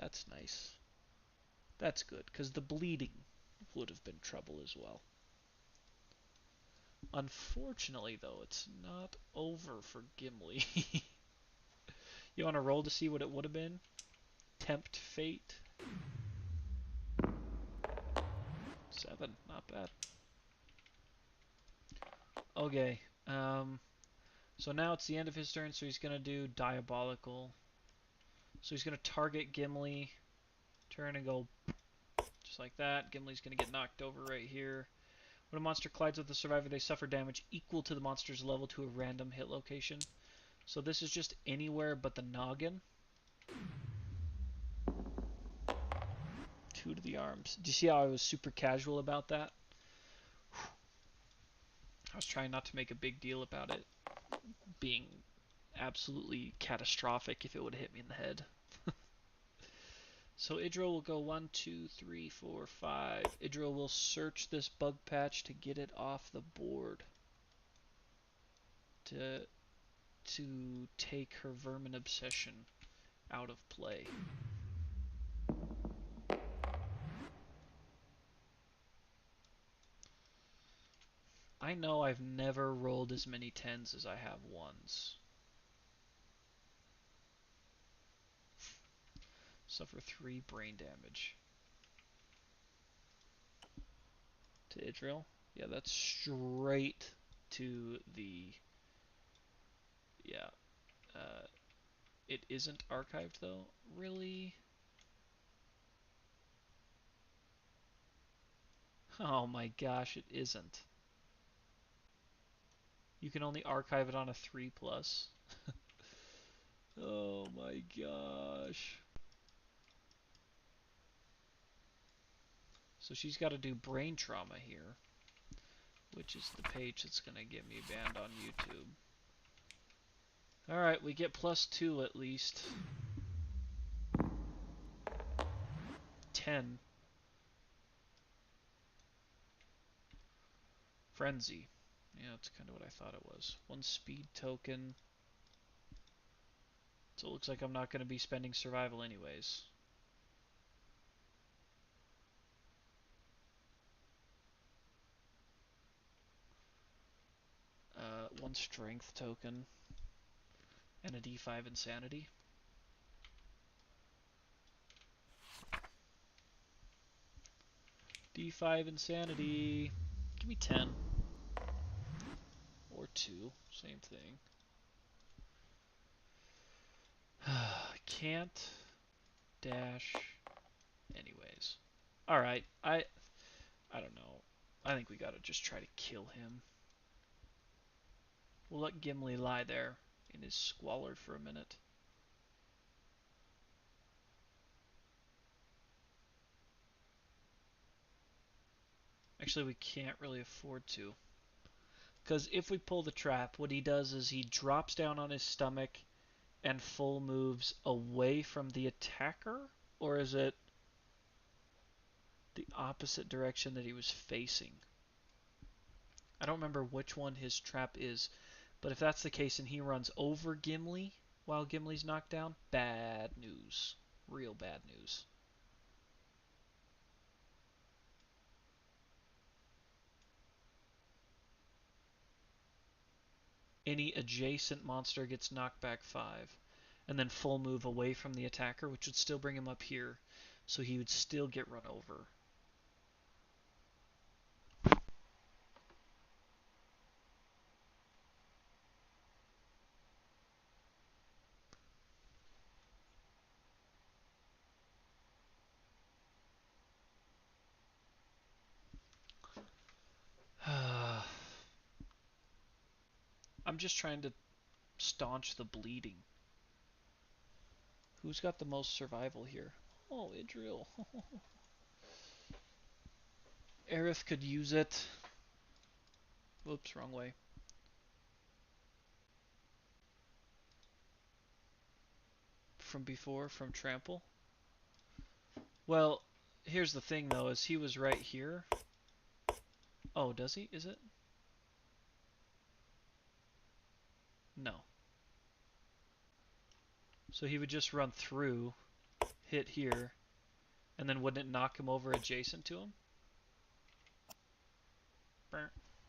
That's nice. That's good, because the bleeding would have been trouble as well. Unfortunately, though, it's not over for Gimli. You want to roll to see what it would have been? Tempt fate. 7, not bad. Okay, so now it's the end of his turn, so he's going to do Diabolical. So he's going to target Gimli, turn and go just like that. Gimli's going to get knocked over right here. When a monster collides with the survivor, they suffer damage equal to the monster's level to a random hit location. So this is just anywhere but the noggin. 2 to the arms. Do you see how I was super casual about that? I was trying not to make a big deal about it being absolutely catastrophic if it would have hit me in the head. So Idril will go 1, 2, 3, 4, 5. Idril will search this bug patch to get it off the board. To take her Vermin Obsession out of play. I know I've never rolled as many 10s as I have 1s. Suffer 3 brain damage. To Idril? Yeah, that's straight to the... Yeah. It isn't archived, though? Really? Oh my gosh, it isn't. You can only archive it on a 3+. Oh my gosh. So she's got to do brain trauma here, which is the page that's going to get me banned on YouTube. Alright, we get +2 at least. 10. Frenzy. Yeah, that's kind of what I thought it was. 1 speed token. So it looks like I'm not going to be spending survival anyways. One strength token. And a D5 insanity. D5 insanity. Give me 10. Or 2. Same thing. Can't dash anyways. Alright, I don't know. I think we gotta just try to kill him. We'll let Gimli lie there in his squalor for a minute. Actually, we can't really afford to. Because if we pull the trap, what he does is he drops down on his stomach and full moves away from the attacker? Or is it the opposite direction that he was facing? I don't remember which one his trap is, but if that's the case and he runs over Gimli while Gimli's knocked down, bad news. Real bad news. Any adjacent monster gets knocked back 5. And then full move away from the attacker, which would still bring him up here. So he would still get run over. I'm just trying to staunch the bleeding. Who's got the most survival here? Oh, Idril. Aerith could use it. Whoops, wrong way. From before, from Trample. Well, here's the thing though, is he was right here. Oh, does he? Is it? No. So he would just run through, hit here, and then wouldn't it knock him over adjacent to him?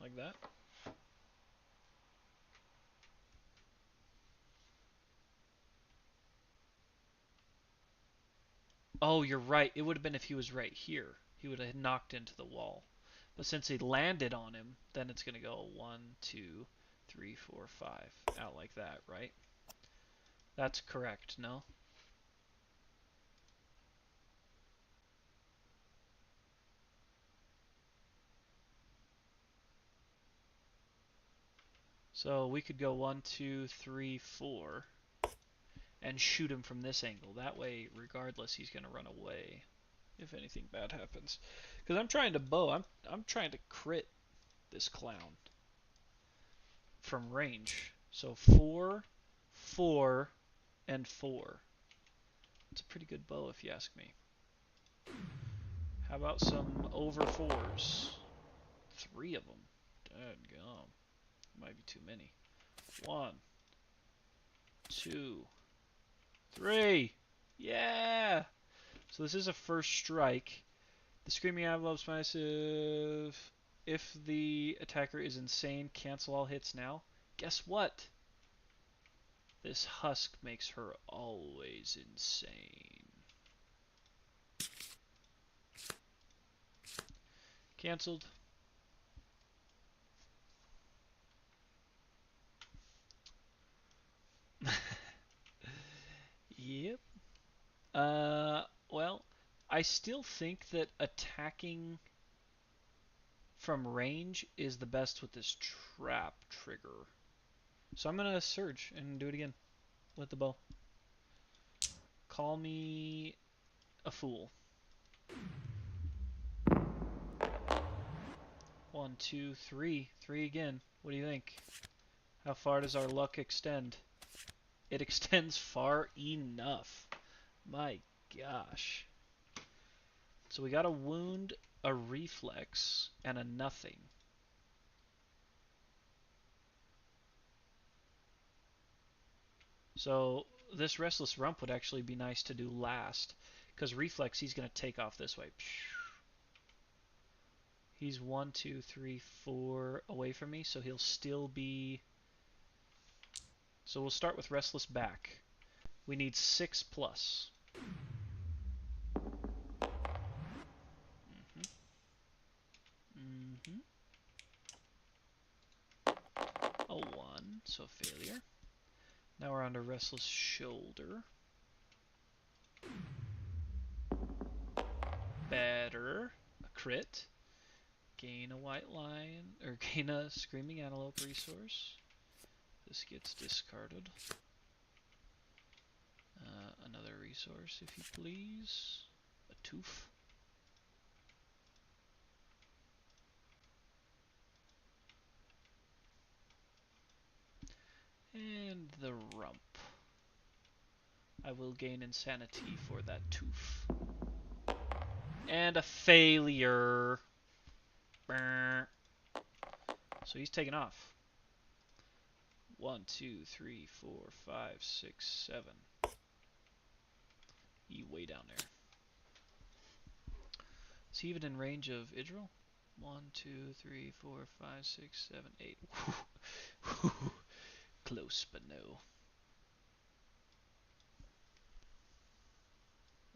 Like that. Oh, you're right. It would have been if he was right here. He would have knocked into the wall. But since he landed on him, then it's going to go 1, 2, 3, 4, 5. Out like that, right? That's correct, no? So we could go 1, 2, 3, 4 and shoot him from this angle. That way, regardless, he's going to run away if anything bad happens. Because I'm trying to bow. I'm trying to crit this clown from range. So 4, 4, and 4. It's a pretty good bow if you ask me. How about some over 4s? 3 of them. Dadgum. Might be too many. 1, 2, 3. Yeah! So this is a first strike. The Screaming Envelope's massive. If the attacker is insane, cancel all hits now. Guess what? This husk makes her always insane. Cancelled. Yep. Well, I still think that attacking from range is the best with this trap trigger. So I'm going to surge and do it again with the bow. Call me a fool. 1, 2, 3. 3 again. What do you think? How far does our luck extend? It extends far enough. My gosh. So we got a wound, a reflex, and a nothing. So this Restless Rump would actually be nice to do last, because reflex he's going to take off this way. He's 1, 2, 3, 4 away from me, so he'll still be... So we'll start with Restless Back. We need 6 plus. A 1, so a failure. Now we're on to Restless Shoulder. Better. A crit. Gain a White Lion, or gain a Screaming Antelope resource. This gets discarded. Another resource, if you please. A tooth. And the rump. I will gain insanity for that tooth. And a failure. So he's taken off. 1, 2, 3, 4, 5, 6, 7. He way down there. Is he even in range of Idril? 1, 2, 3, 4, 5, 6, 7, 8. Close, but no.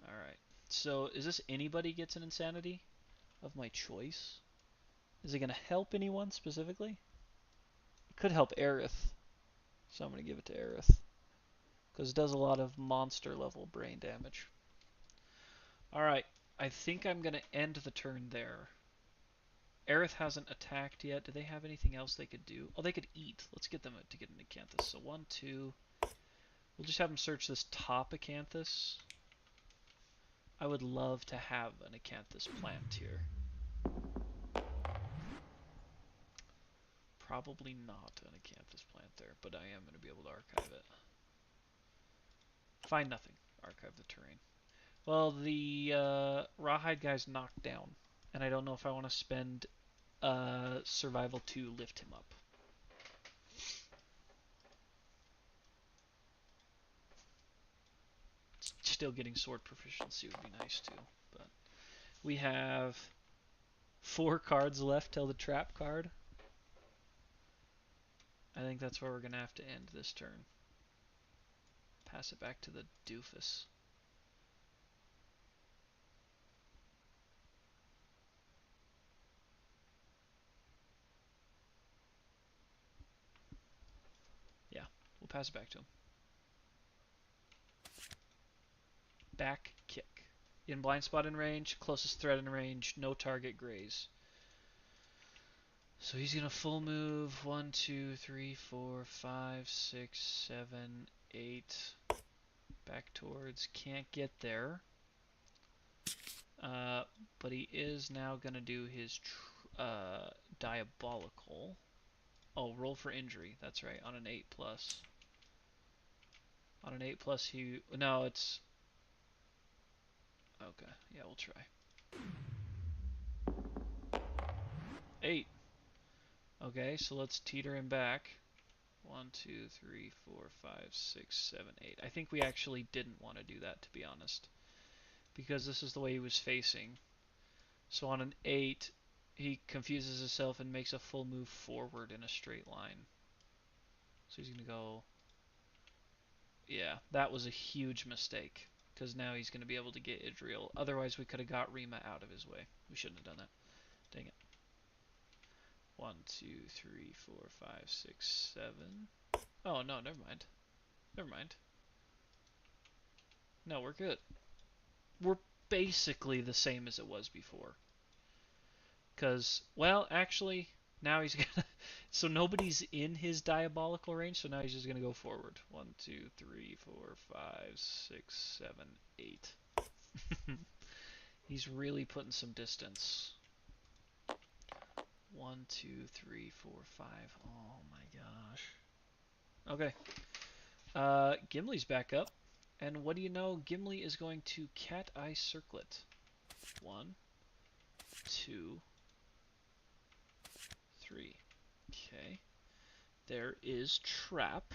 Alright. So, is this anybody gets an insanity of my choice? Is it going to help anyone specifically? It could help Aerith. So I'm going to give it to Aerith. Because it does a lot of monster level brain damage. Alright. I think I'm going to end the turn there. Aerith hasn't attacked yet. Do they have anything else they could do? Oh, they could eat. Let's get them to get an Acanthus. So 1, 2. We'll just have them search this top Acanthus. I would love to have an Acanthus plant here. Probably not an Acanthus plant there, but I am going to be able to archive it. Find nothing. Archive the terrain. Well, the Rawhide guy's knocked down, and I don't know if I want to spend survival to lift him up. Still getting sword proficiency would be nice too, but we have 4 cards left till the trap card. I think that's where we're going to have to end this turn. Pass it back to the doofus. Yeah, we'll pass it back to him. Back kick. In blind spot in range, closest threat in range, no target graze. So he's going to full move 1, 2, 3, 4, 5, 6, 7, 8. Back towards, can't get there. But he is now going to do his diabolical. Oh, roll for injury. That's right, on an 8 plus. On an 8 plus, he. No, it's. Okay, yeah, we'll try. 8. Okay, so let's teeter him back. 1, 2, 3, 4, 5, 6, 7, 8. I think we actually didn't want to do that, to be honest, because this is the way he was facing. So on an 8, he confuses himself and makes a full move forward in a straight line. So he's going to go... Yeah, that was a huge mistake, because now he's going to be able to get Idril. Otherwise, we could have got Rima out of his way. We shouldn't have done that. Dang it. 1, 2, 3, 4, 5, 6, 7. Oh, no, never mind. Never mind. No, we're good. We're basically the same as it was before. Because, well, actually, now he's gonna... So nobody's in his diabolical range, so now he's just gonna go forward. 1, 2, 3, 4, 5, 6, 7, 8. He's really putting some distance. 1, 1, 2, 3, 4, 5. Oh my gosh. Okay. Gimli's back up. And what do you know? Gimli is going to Cat Eye Circlet. 1, 2, 3. Okay. There is Trap.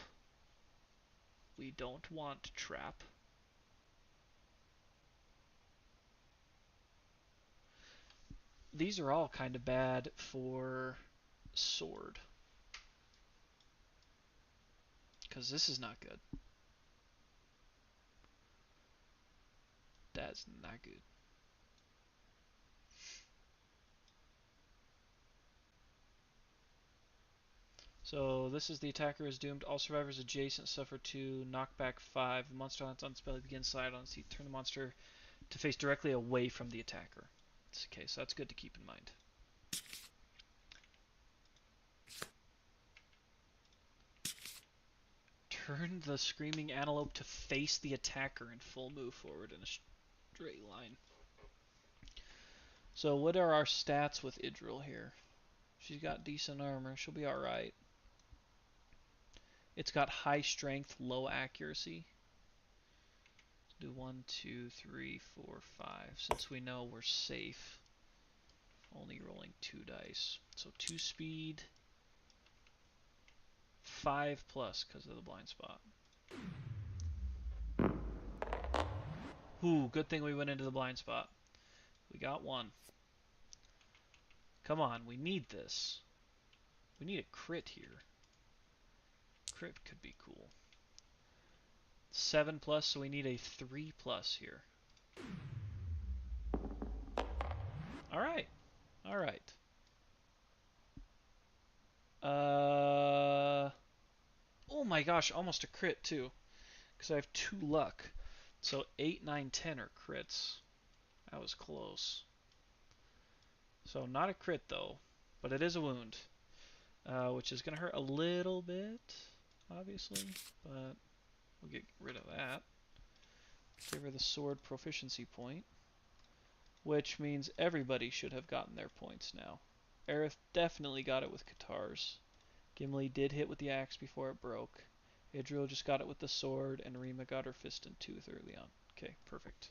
We don't want Trap. These are all kind of bad for Sword. Because this is not good. That's not good. So this is the attacker is doomed. All survivors adjacent suffer 2, knockback 5. The monster lands on spell begins slide on seat. Turn the monster to face directly away from the attacker. Okay, so that's good to keep in mind. Turn the Screaming Antelope to face the attacker and full move forward in a straight line. So what are our stats with Idril here? She's got decent armor. She'll be alright. It's got high strength, low accuracy. Do 1, 2, 3, 4, 5. Since we know we're safe, only rolling 2 dice. So 2 speed, 5 plus because of the blind spot. Ooh, good thing we went into the blind spot. We got 1. Come on, we need this. We need a crit here. Crit could be cool. 7 plus, so we need a 3 plus here. Alright. Alright. Oh my gosh, almost a crit too. Because I have 2 luck. So 8, 9, 10 are crits. That was close. So not a crit though, but it is a wound. Which is going to hurt a little bit, obviously, but we'll get rid of that. Give her the sword proficiency point, which means everybody should have gotten their points now. Aerith definitely got it with Katars. Gimli did hit with the axe before it broke. Idril just got it with the sword, and Rima got her fist and tooth early on. Okay, perfect.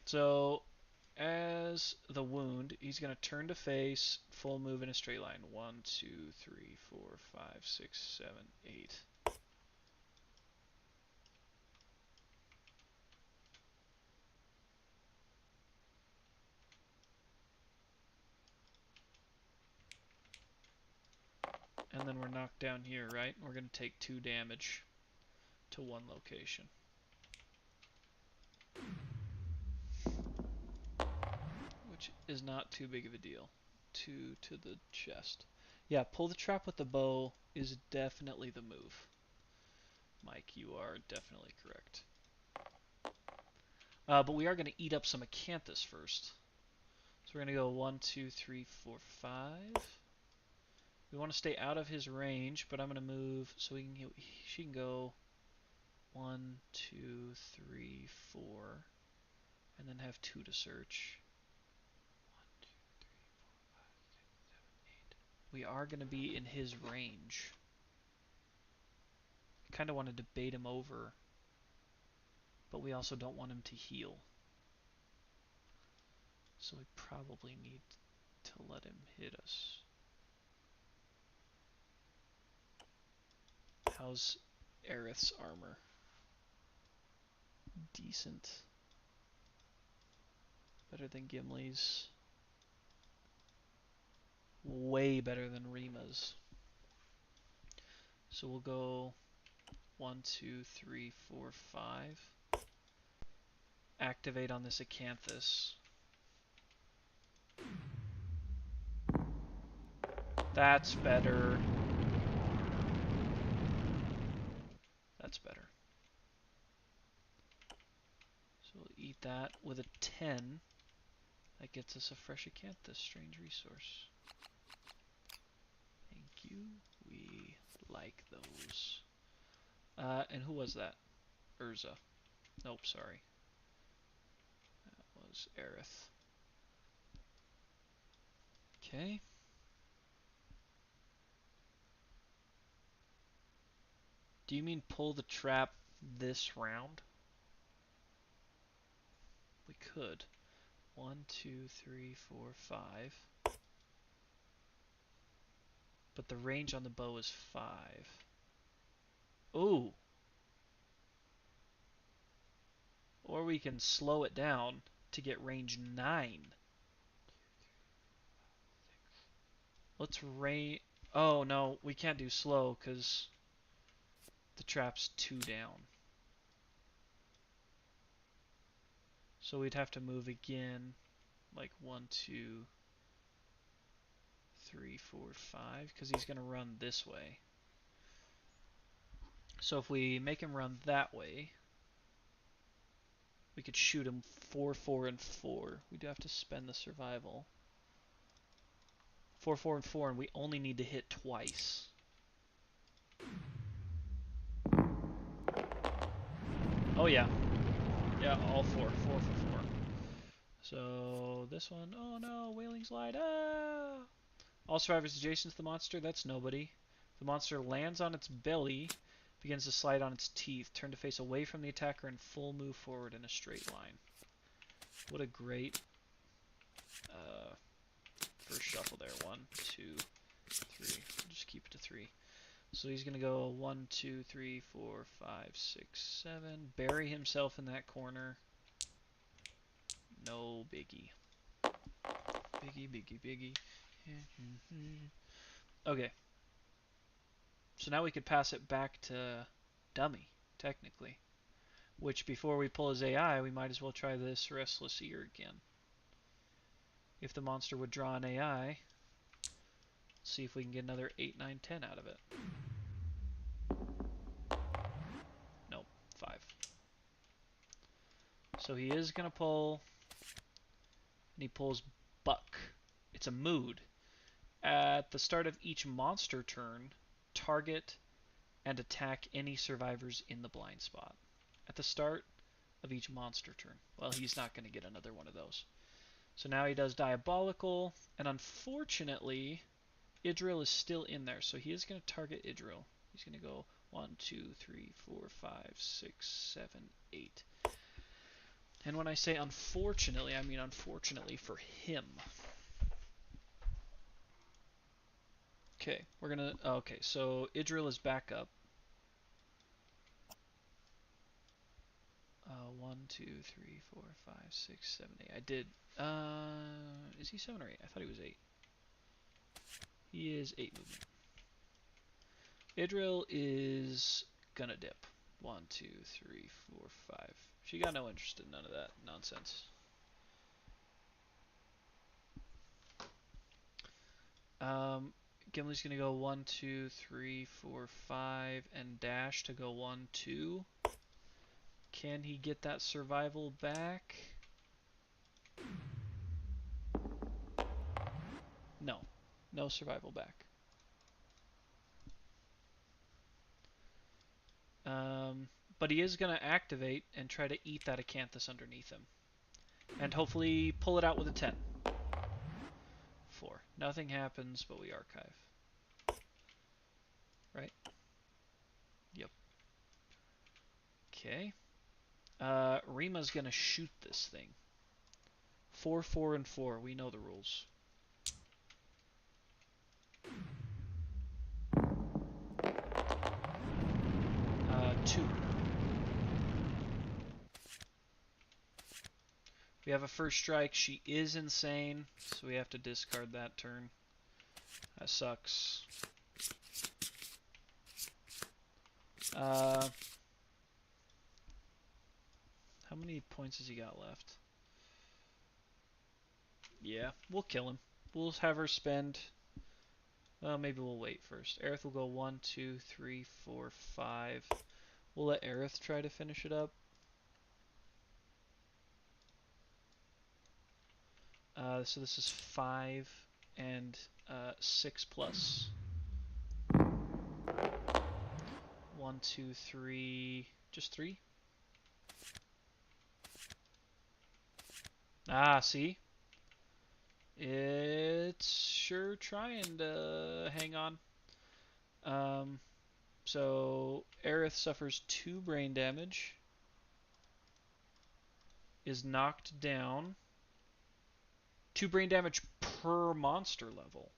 So, as the wound, he's going to turn to face, full move in a straight line. 1, 2, 3, 4, 5, 6, 7, 8. And then we're knocked down here, right? We're going to take 2 damage to 1 location. Which is not too big of a deal. 2 to the chest. Yeah, pull the trap with the bow is definitely the move. Mike, you are definitely correct. But we are going to eat up some Acanthus first. So we're going to go 1, 2, 3, 4, 5. We want to stay out of his range, but I'm going to move so she can go 1, 2, 3, 4, and then have 2 to search. 1, 2, 3, 4, 5, 6, 7, 8. We are going to be in his range. I kind of want to debate him over, but we also don't want him to heal. So we probably need to let him hit us. How's Aerith's armor? Decent. Better than Gimli's. Way better than Rima's. So we'll go 1, 2, 3, 4, 5. Activate on this Acanthus. That's better. That's better. So we'll eat that with a 10. That gets us a fresh Acanthus, strange resource. Thank you. We like those. And who was that? Urza. Nope, sorry. That was Aerith. Okay. Do you mean pull the trap this round? We could. 1, 2, 3, 4, 5. But the range on the bow is 5. Ooh! Or we can slow it down to get range 9. Let's Oh no, we can't do slow because the trap's 2 down. So we'd have to move again, like 1, 2, 3, 4, 5, because he's going to run this way. So if we make him run that way, we could shoot him 4, 4, and 4. We do have to spend the survival. 4, 4, and 4, and we only need to hit twice. Oh yeah. Yeah, all 4. 4 for 4. So this one, oh no, Wailing Slide, ah! All survivors adjacent to the monster, that's nobody. The monster lands on its belly, begins to slide on its teeth, turn to face away from the attacker, and full move forward in a straight line. What a great first shuffle there. 1, 2, 3. Just keep it to 3. So he's going to go 1, 2, 3, 4, 5, 6, 7. Bury himself in that corner. No biggie. Biggie, biggie, biggie. Okay. So now we could pass it back to Dummy, technically. Which, before we pull his AI, we might as well try this Restless Ear again. If the monster would draw an AI, see if we can get another 8, 9, 10 out of it. Nope, 5. So he is going to pull, and he pulls Buck. It's a mood. At the start of each monster turn, target and attack any survivors in the blind spot. At the start of each monster turn. Well, he's not going to get another one of those. So now he does Diabolical, and unfortunately, Idril is still in there, so he is going to target Idril. He's going to go 1, 2, 3, 4, 5, 6, 7, 8. And when I say unfortunately, I mean unfortunately for him. Okay, we're gonna. Okay, so Idril is back up. 1, 2, 3, 4, 5, 6, 7, 8. I did. Is he 7 or 8? I thought he was 8. He is 8 movement. Idril is gonna dip. 1, 2, 3, 4, 5. She got no interest in none of that nonsense. Gimli's gonna go 1, 2, 3, 4, 5, and dash to go 1, 2. Can he get that survival back? No. No survival back. But he is going to activate and try to eat that Acanthus underneath him. And hopefully pull it out with a 10. 4. Nothing happens, but we archive. Right? Yep. Okay. Rima's going to shoot this thing. 4, 4, and 4. We know the rules. 2. We have a first strike. She is insane, so we have to discard that turn. That sucks. How many points has he got left? Yeah, we'll kill him. We'll have her spend... Well, maybe we'll wait first. Aerith will go 1, 2, 3, 4, 5. We'll let Aerith try to finish it up. So this is 5 and 6 plus. 1, 2, 3. Just 3? Ah, see? It's sure trying to hang on. So Aerith suffers 2 brain damage, is knocked down. 2 brain damage per monster level.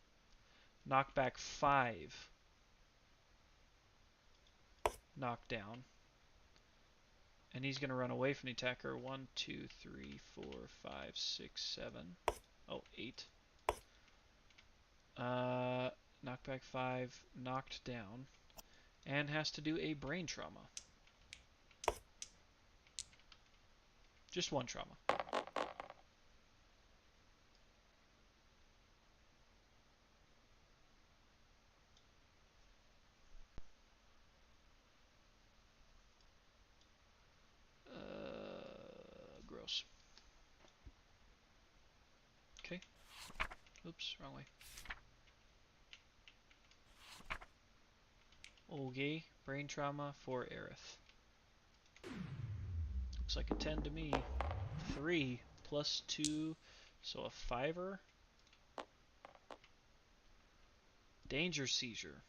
Knockback 5. Knockdown. And he's going to run away from the attacker. 1, 2, 3, 4, 5, 6, 7. Oh, 8. Knockback 5, knocked down. And has to do a brain trauma. Just 1 trauma. Gross. Okay. Oops, wrong way. Okay, brain trauma for Aerith. Looks like a 10 to me. 3 plus 2, so a 5er. Danger seizure.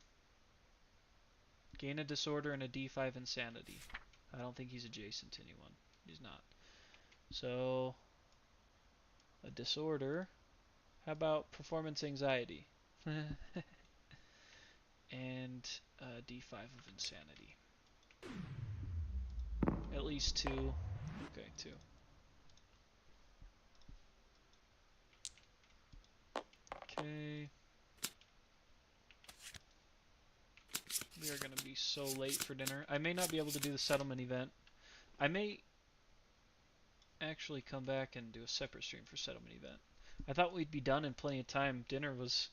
Gain a disorder and a D5 insanity. I don't think he's adjacent to anyone. He's not. So, a disorder. How about performance anxiety? And a D5 of insanity. At least 2. Okay, 2. Okay. We are going to be so late for dinner. I may not be able to do the settlement event. I may actually come back and do a separate stream for settlement event. I thought we'd be done in plenty of time. Dinner was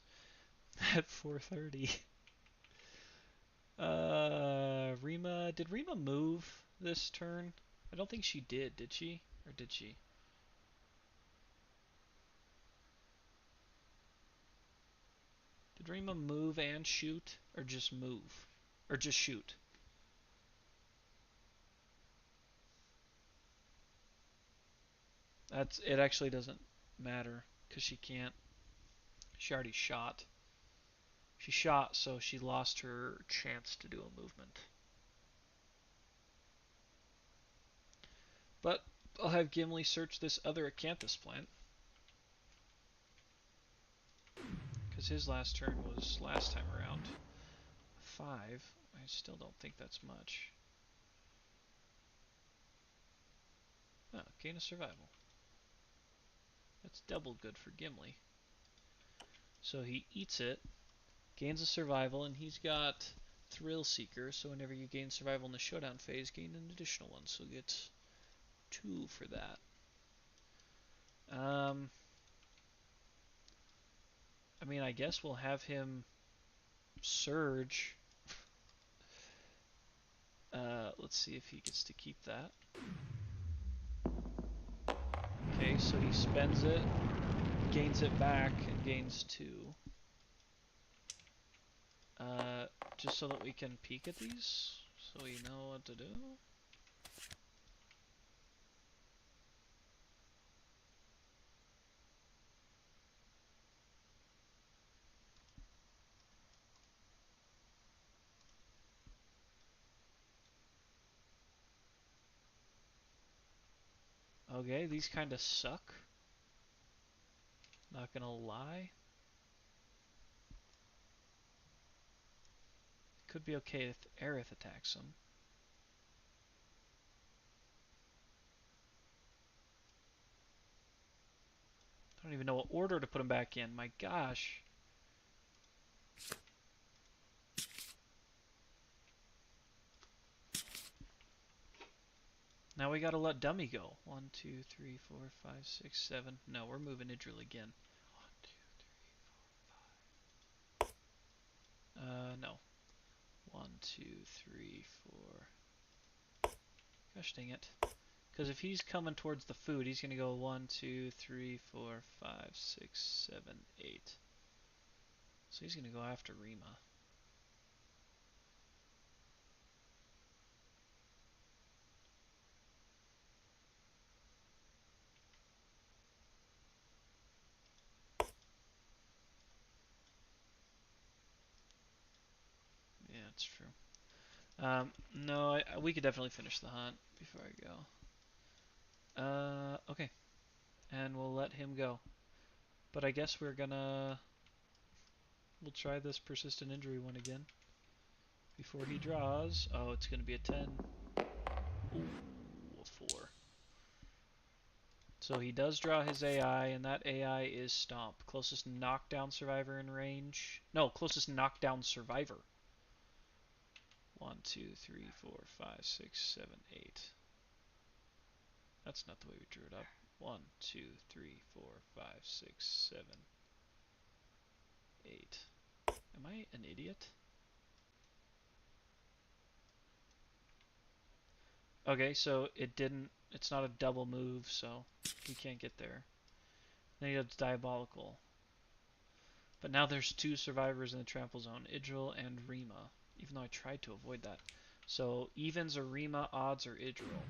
at 4:30. Rima, did Rima move this turn? I don't think she did she? Or did she? Did Rima move and shoot? Or just move? Or just shoot? It actually doesn't matter, because she can't. She already shot. She shot, so she lost her chance to do a movement. But I'll have Gimli search this other acanthus plant. Because his last turn was last time around 5. I still don't think that's much. Oh, gain a survival. That's double good for Gimli. So he eats it, gains a survival, and he's got Thrill Seeker, so whenever you gain survival in the showdown phase, gain an additional one, so he gets 2 for that. I mean, I guess we'll have him surge. Let's see if he gets to keep that. Okay, so he spends it, gains it back, and gains 2. Just so that we can peek at these, so we know what to do. Okay, these kind of suck. Not gonna lie. Could be okay if Aerith attacks him. I don't even know what order to put him back in. My gosh. Now we gotta let Dummy go. 1, 2, 3, 4, 5, 6, 7. No, we're moving Idril again. 1, 2, 3, 4, 5. No. 1, 2, 3, 4. Gosh dang it. Because if he's coming towards the food, he's gonna go 1, 2, 3, 4, 5, 6, 7, 8. So he's gonna go after Rima. Yeah, that's true. No, we could definitely finish the hunt before I go. Okay. And we'll let him go. But I guess we'll try this persistent injury one again. Before he draws. Oh, it's gonna be a 10. Ooh, a 4. So he does draw his AI, and that AI is Stomp. Closest knockdown survivor in range. No, closest knockdown survivor. 1, 2, 3, 4, 5, 6, 7, 8. That's not the way we drew it up. 1, 2, 3, 4, 5, 6, 7, 8. Am I an idiot? Okay, so it's not a double move, so he can't get there. Then he does Diabolical. But now there's 2 survivors in the trample zone, Idril and Rima, even though I tried to avoid that. So evens are Rima, odds are Idril.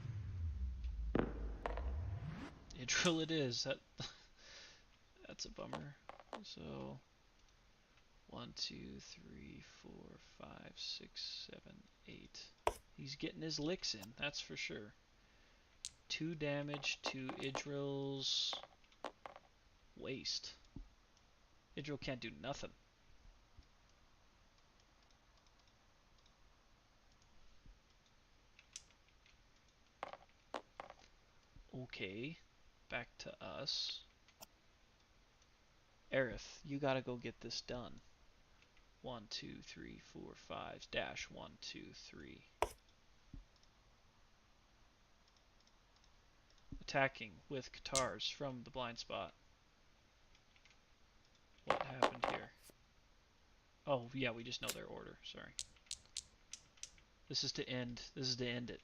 Idril it is. That's a bummer. So 1, 2, 3, 4, 5, 6, 7, 8. He's getting his licks in, that's for sure. 2 damage to Idril's waste. Idril can't do nothing. Okay, back to us. Aerith, you gotta go get this done. 1, 2, 3, 4, 5, dash 1, 2, 3. Attacking with Katars from the blind spot. What happened here? Oh, yeah, we just know their order. Sorry. This is to end. This is to end it.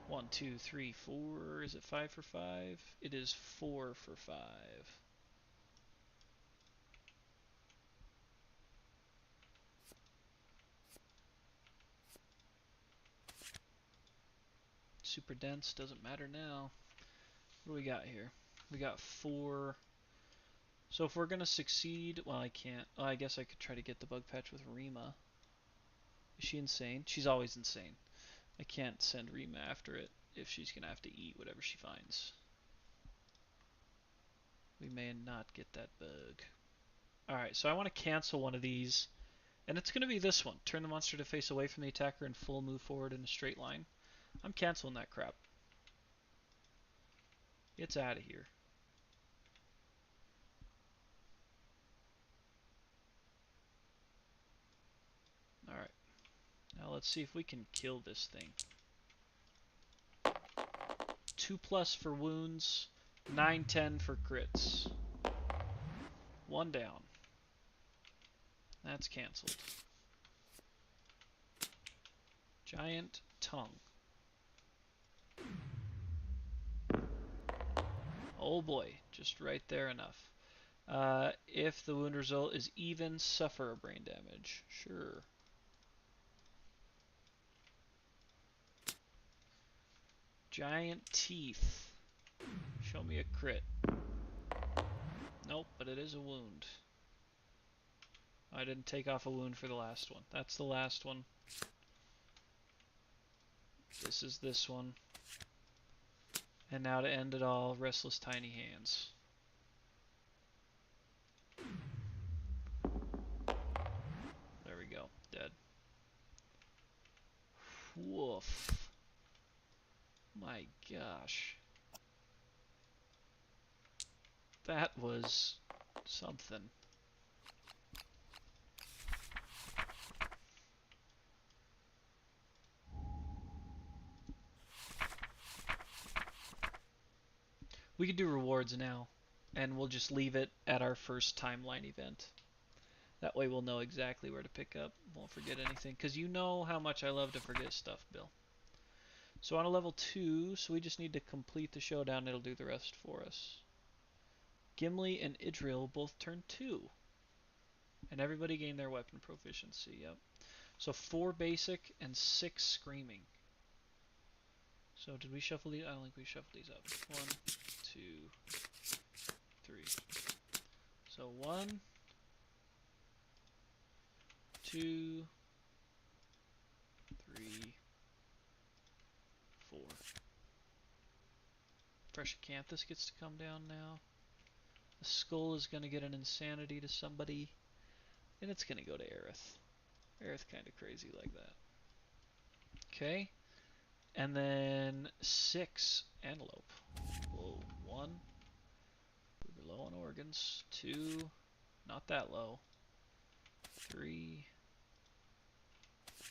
One, two, three, four. Is it 5 for 5? It is 4 for 5. Super dense, doesn't matter now. What do we got here? We got 4. So if we're gonna succeed, well, I can't. Oh, I guess I could try to get the bug patch with Rima. Is she insane? She's always insane. I can't send Rima after it if she's gonna have to eat whatever she finds. We may not get that bug. Alright, so I want to cancel one of these. And it's going to be this one. Turn the monster to face away from the attacker and full move forward in a straight line. I'm canceling that crap. It's out of here. Alright. Now let's see if we can kill this thing. 2+ for wounds. 9-10 for crits. 1 down. That's canceled. Giant tongue. Oh boy, just right there enough. If the wound result is even, suffer a brain damage. Sure. Giant teeth. Show me a crit. Nope, but it is a wound. I didn't take off a wound for the last one. That's the last one. This is this one. And now to end it all, Restless Tiny Hands. There we go. Dead. Woof. My gosh. That was something. We could do rewards now, and we'll just leave it at our first timeline event. That way we'll know exactly where to pick up. Won't forget anything, because you know how much I love to forget stuff, Bill. So on a level 2, so we just need to complete the showdown. It'll do the rest for us. Gimli and Idril both turn 2. And everybody gained their weapon proficiency, yep. So 4 basic and 6 screaming. So did we shuffle these? I don't think we shuffled these up. 1, 2, 3. So 1, 2, 3, 4. Fresh Acanthus gets to come down now. The skull is going to get an insanity to somebody. And it's going to go to Aerith. Aerith kind of crazy like that. Okay. And then 6 Antelope. Whoa. 1. We were low on organs. 2. Not that low. 3.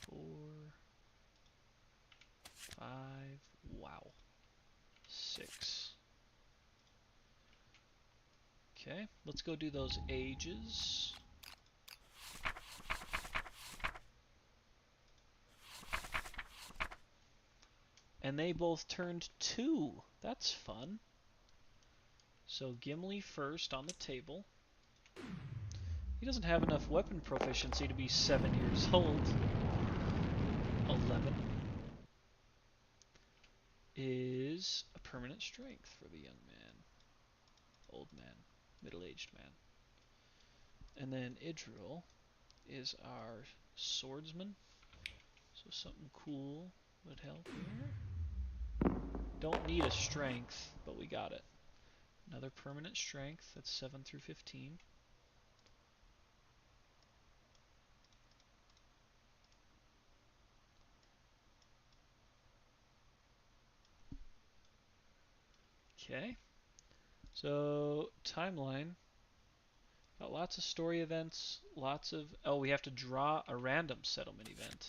4. 5. Wow. 6. Okay, let's go do those ages. And they both turned 2. That's fun. So Gimli first on the table. He doesn't have enough weapon proficiency to be 7 years old. 11 is a permanent strength for the young man. Old man. Middle-aged man. And then Idril is our swordsman. So something cool would help here. Don't need a strength, but we got it. Another permanent strength. That's 7 through 15. Okay. So, timeline. Got lots of story events, lots of... Oh, we have to draw a random settlement event.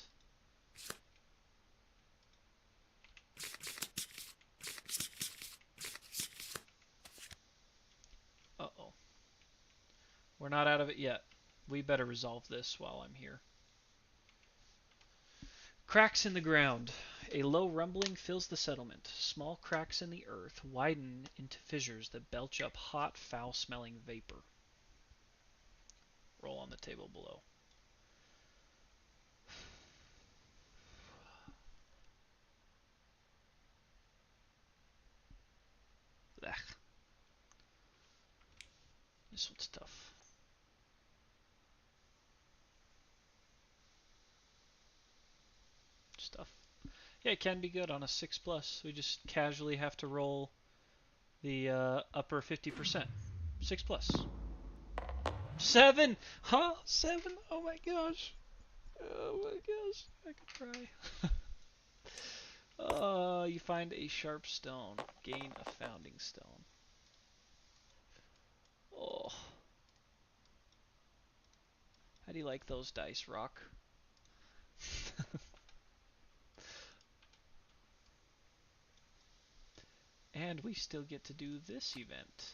Uh-oh. We're not out of it yet. We better resolve this while I'm here. Cracks in the ground. A low rumbling fills the settlement. Small cracks in the earth widen into fissures that belch up hot, foul-smelling vapor. Roll on the table below. Blech. This one's tough. Stuff. Yeah, it can be good on a 6+. We just casually have to roll the upper 50%. 6+. 7! Huh? 7? Oh my gosh. Oh my gosh. I could cry. You find a sharp stone. Gain a founding stone. Oh. How do you like those dice, Rock? And we still get to do this event.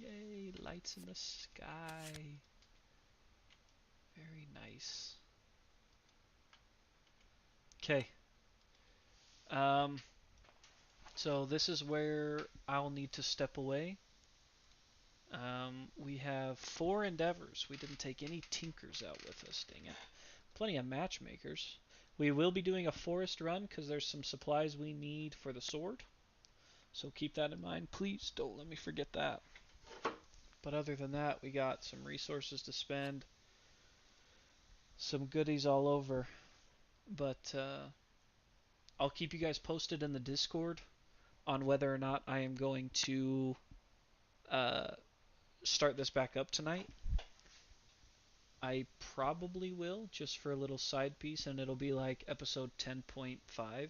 Yay, lights in the sky. Very nice. Okay. So this is where I'll need to step away. We have 4 endeavors. We didn't take any tinkers out with us, dang it. Plenty of matchmakers. We will be doing a forest run because there's some supplies we need for the sword. So keep that in mind. Please don't let me forget that. But other than that, we got some resources to spend. Some goodies all over. But I'll keep you guys posted in the Discord on whether or not I am going to start this back up tonight. I probably will, just for a little side piece, and it'll be like episode 10.5,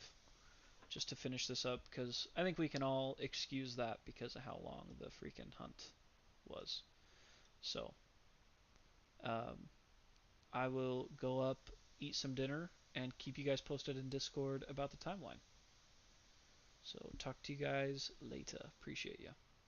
just to finish this up, because I think we can all excuse that because of how long the freaking hunt was. So, I will go up, eat some dinner, and keep you guys posted in Discord about the timeline. So, talk to you guys later. Appreciate you.